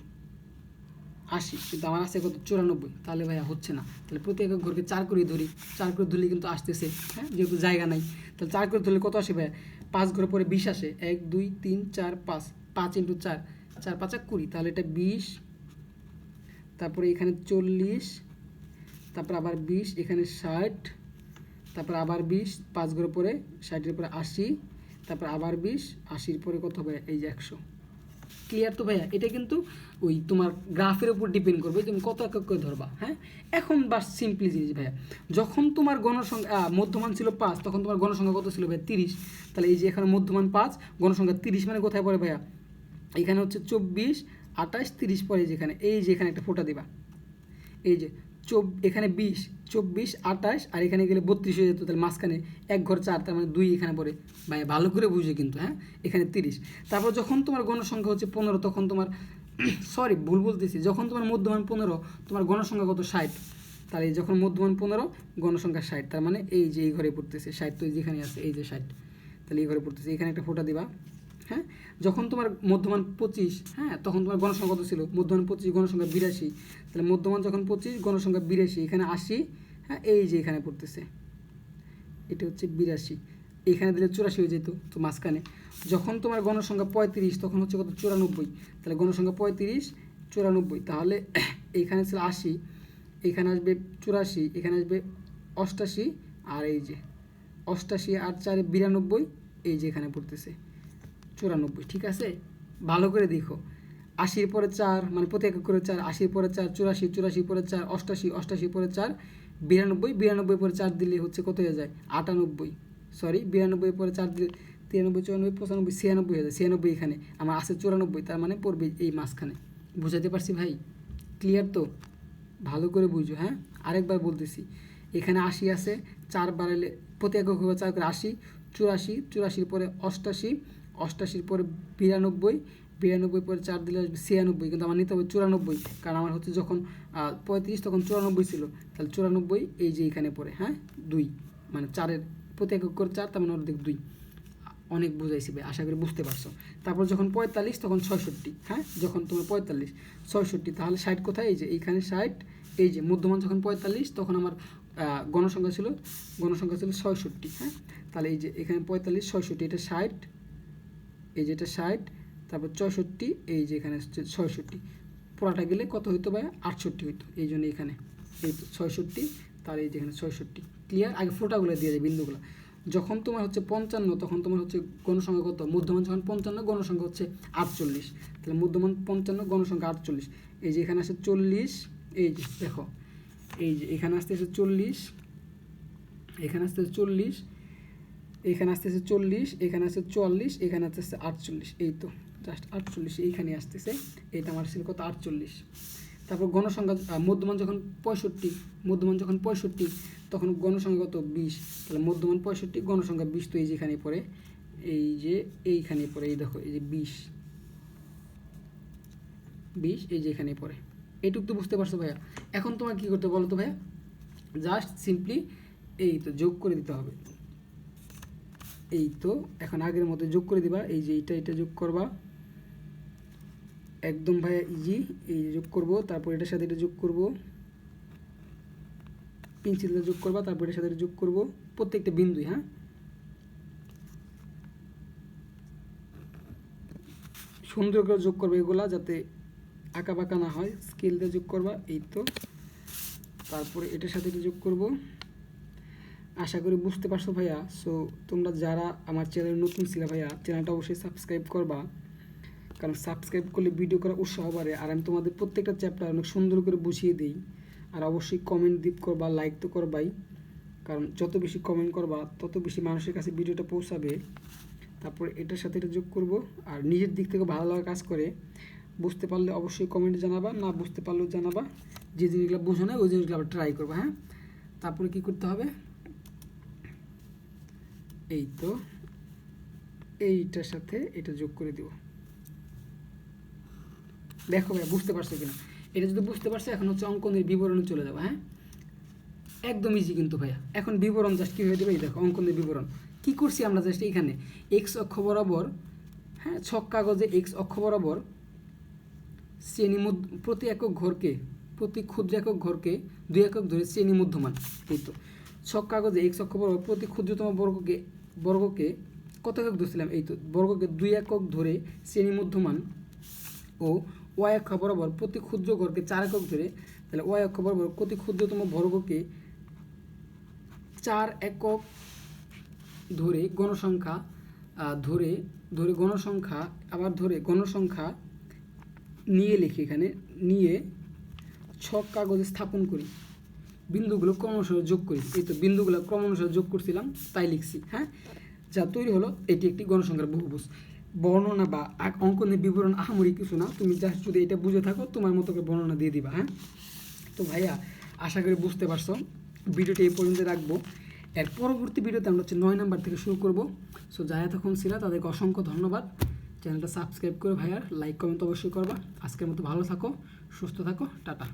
80, কিন্তু আমার আছে কত, 94। তাহলে ভাইয়া হচ্ছে না। তাহলে প্রতি একক ঘরকে 4 করে ধরি, 4 করে ধরলে কিন্তু আসতেছে, হ্যাঁ, যেহেতু জায়গা নাই। তাহলে 4 করে ধরলে কত আসে ভাইয়া, 5 ঘর পরে 20 আসে, 1 2 3 4 5, 5 × 4, 4 5 20, তাহলে এটা 20, তারপরে এখানে 40, তারপর আবার 20, এখানে 60, তারপর আবার 20, 5 ঘর পরে 60-এর পরে 80, তারপর আবার 20, 80-র পরে কত হবে, এই যে 100। ক্লিয়ার তো ভাইয়া? এটা কিন্তু ওই তোমার গ্রাফের উপর ডিপেন্ড করবে তুমি কত একক করে ধরবা, হ্যাঁ। এখন বাস সিম্পলি জিনিস ভাইয়া, যখন তোমার গণসংখ্যা মধ্যমান ছিল 5, তখন তোমার গণসংখ্যা কত ছিল ভাইয়া, 30। তাহলে এই যে এখানে মধ্যমান 5, গণসংখ্যা 30, মানে কোথায় পড়ে ভাইয়া, এখানে হচ্ছে 24, 28, 30 পরে যেখানে, এই যে এখানে একটা ফোঁটা দিবা, এই যে এখানে 20, 24, 28, আর এখানে গেলে 32 হয়ে যেত, তাহলে মাঝখানে 1 ঘর 4, তার মানে 2 এখানে পড়ে। ভাই ভালো করে বুঝে কিন্তু, হ্যাঁ, এখানে 30। তারপর যখন তোমার গণসংখ্যা হচ্ছে 15, তখন তোমার ভুল বলতেছি, যখন তোমার মধ্যমান 15, তোমার গণসংখ্যা কত, 60। তাহলে যখন মধ্যমান 15, গণসংখ্যা 60, তার মানে এই যে এই ঘরে পড়তেছে 60, তো যেখানে আছে এই যে 60, তাহলে এই ঘরে পড়তেছে, এখানে একটা ফোঁটা দিবা, হ্যাঁ। যখন তোমার মধ্যমান 25, হ্যাঁ, তখন তোমার গণসংখ্যা কত ছিল, মধ্যমান 25, গণসংখ্যা 82। তাহলে মধ্যমান যখন 25, গণসংখ্যা 82, এখানে 80, হ্যাঁ, এই যে এখানে পড়তেছে, এটা হচ্ছে 82, এখানে দিলে 84 হয়ে যেত, তো মাঝখানে যখন তোমার গণসংখ্যা 35, তখন হচ্ছে কত, 94। তাহলে গণসংখ্যা 35, 94, তাহলে এইখানে ছিল 80, এখানে আসবে 84, এখানে আসবে 88, আর এই যে 88 আর 4 92, এই যে এখানে পড়তেছে 94। ঠিক আছে, ভালো করে দেখো, 80-র পরে 4, মানে প্রতি একক করে 4, 80-র পরে 4, 84, 84 পরে 4, 88, 88 পরে 4, 92, 92 পরে 4 দিলে হচ্ছে কত হয়ে যায়, 98, 92 পরে 4 দিলে 93, 94, 95, 96 হয়ে যায়, 96 এখানে আমার আছে 94, তার মানে পড়বে এই মাঝখানে। বুঝাতে পারছি ভাই? ক্লিয়ার তো? ভালো করে বুঝো, হ্যাঁ। আরেকবার বলতেছি, এখানে 80 আছে, 4 বাড়ালে প্রতি একক হবে 4 করে 80, 84, 84 পরে 88, 88 পরে 92, 92 পরে 4 দিলে আসবে 96, কিন্তু আমার নিতে হবে 94, কারণ আমার হচ্ছে যখন 35 তখন 94 ছিল, তাহলে 94 এই যে এখানে পড়ে, হ্যাঁ 2, মানে 4-এর প্রতি একক করে 4, তার মানে অর্ধেক 2। অনেক বুঝাইছি ভাই, আশা করি বুঝতে পারছো। তারপর যখন 45 তখন 66, হ্যাঁ যখন তোমার 45 66, তাহলে 60 কোথায়, এই যে এইখানে 60, এই যে মধ্যমান যখন 45 তখন আমার গণসংখ্যা ছিল 66, হ্যাঁ তাহলে এই যে এখানে 45 66, এটা 60, এই যে এটা 60, তারপর 64, এই যে এখানে হচ্ছে 66, পুরাটা গেলে কত হইতো ভাই 68 হইতো, এই জন্য এখানে এই 66, তার এই যে এখানে 66। ক্লিয়ার? আগে ফোটাগুলো দিয়ে যায় বিন্দুগুলো। যখন তোমার হচ্ছে 55 তখন তোমার হচ্ছে গণসংখ্যা কত, মধ্যমান যখন 55 গণসংখ্যা হচ্ছে 48, তাহলে মধ্যমান 55 গণসংখ্যা 48, এই যে এখানে আসে 40, এই যে দেখো এই যে এখানে আসতেছে 40, এখানে আসতেছে 40, এখানে আসতেছে 40, এখানে আসছে 44, এখানে আসতেছে 48, এই তো জাস্ট 48 এইখানে আসতেছে, এইটা আমার ছিল কত 48। তারপর গণসংখ্যা মধ্যমান যখন 65, মধ্যমান যখন 65 তখন গণসংখ্যা কত 20, তাহলে মধ্যমান 65 গণসংখ্যা 20, তো এই যে এখানে পড়ে, এই যে এইখানে পড়ে, এই দেখো এই যে 20 এই যে এখানে পড়ে। এইটুকু তো বুঝতে পারছো ভাইয়া? এখন তোমার কী করতে বলো তো ভাইয়া? জাস্ট সিম্পলি এই তো যোগ করে দিতে হবে, এই তো এখন আগের মতো যোগ করে দিবা, এই যে এটা যোগ করবা একদম ভাইয়া ইজি, এই যোগ করব, তারপর এটার সাথে এটা যোগ করব, পেন্সিলটা যোগ করবা, তারপর এটার সাথে এটা যোগ করব, প্রত্যেকটা বিন্দুই, হ্যাঁ সুন্দর করে যোগ করবে এগুলা, যাতে আঁকা বাঁকা না হয়, স্কেল দিয়ে যোগ করবা, এই তো তারপরে এটার সাথে এটা যোগ করব। আশা করি বুঝতে পারছো ভাইয়া। সো তোমরা যারা আমার চ্যানেলে নতুন ছিল ভাইয়া, চ্যানেলটা অবশ্যই সাবস্ক্রাইব করবা, কারণ সাবস্ক্রাইব করলে ভিডিও করার উৎসাহ বাড়ে, আর আমি তোমাদের প্রত্যেকটা চ্যাপ্টার অনেক সুন্দর করে বুঝিয়ে দিই। আর অবশ্যই কমেন্ট দিপ করবা, লাইক তো করবাই, কারণ যত বেশি কমেন্ট করবা তত বেশি মানুষের কাছে ভিডিওটা পৌঁছাবে। তারপর এটার সাথে এটা যোগ করব, আর নিজের দিক থেকে ভালো লাগা কাজ করে। বুঝতে পারলে অবশ্যই কমেন্টে জানাবা, না বুঝতে পারলেও জানাবা, যে জিনিসগুলো বোঝো না ওই জিনিসগুলো আবার ট্রাই করবা, হ্যাঁ। তারপরে কি করতে হবে, এই তো এইটার সাথে এটা যোগ করে দিব। দেখো ভাই বুঝতে পারছো কিনা? এটা যদি বুঝতে পারছো, এখন হচ্ছে অঙ্কনের বিবরণে চলে যাবো, হ্যাঁ একদম ইজি কিন্তু ভাইয়া। এখন বিবরণ জাস্ট কীভাবে দেবে, এই দেখো অঙ্কনের বিবরণ কী করছি আমরা, জাস্ট এইখানে এক্স অক্ষ বরাবর, হ্যাঁ ছক কাগজে এক্স অক্ষ বরাবর শ্রেণী প্রতি একক ঘরকে, প্রতি ক্ষুদ্র একক ঘরকে 2 একক ধরে শ্রেণী মধ্যমান, এই তো ছক কাগজে এক্স অক্ষ বরাবর প্রতি ক্ষুদ্রতম বর্গকে কত একক ধরছিলাম, এই তো বর্গকে 2 একক ধরে শ্রেণী মধ্যমান, ও ওয়াই অক্ষ বরাবর প্রতি ক্ষুদ্র ঘরকে 4 একক ধরে, তাহলে ওয়াই অক্ষ বরাবর প্রতি ক্ষুদ্রতম বর্গকে 4 একক ধরে গণসংখ্যা ধরে গণসংখ্যা আবার ধরে গণসংখ্যা নিয়ে লিখি, এখানে নিয়ে ছক কাগজে স্থাপন করি, বিন্দুগুলো ক্রমানুসারে যোগ করি, এই তো বিন্দুগুলো ক্রমানুসারে যোগ করছিলাম তাই লিখছি, হ্যাঁ যা তৈরি হলো এটি একটি গণসংখ্যার বহুভুজ। বর্ণনা বা অঙ্কনের বিবরণ আহামরি কিছু না, তুমি জাস্ট যদি এটা বুঝে থাকো তোমার মতো করে বর্ণনা দিয়ে দিবা, হ্যাঁ। তো ভাইয়া আশা করি বুঝতে পারছো, ভিডিওটি এই পর্যন্ত রাখবো। এর পরবর্তী ভিডিওতে আমরা হচ্ছে 9 নাম্বার থেকে শুরু করব। সো যারা এতক্ষণ ছিল তাদেরকে অসংখ্য ধন্যবাদ। চ্যানেলটা সাবস্ক্রাইব করে ভাইয়ার লাইক কমেন্ট অবশ্যই করবা। আজকের মতো ভালো থাকো, সুস্থ থাকো, টাটা।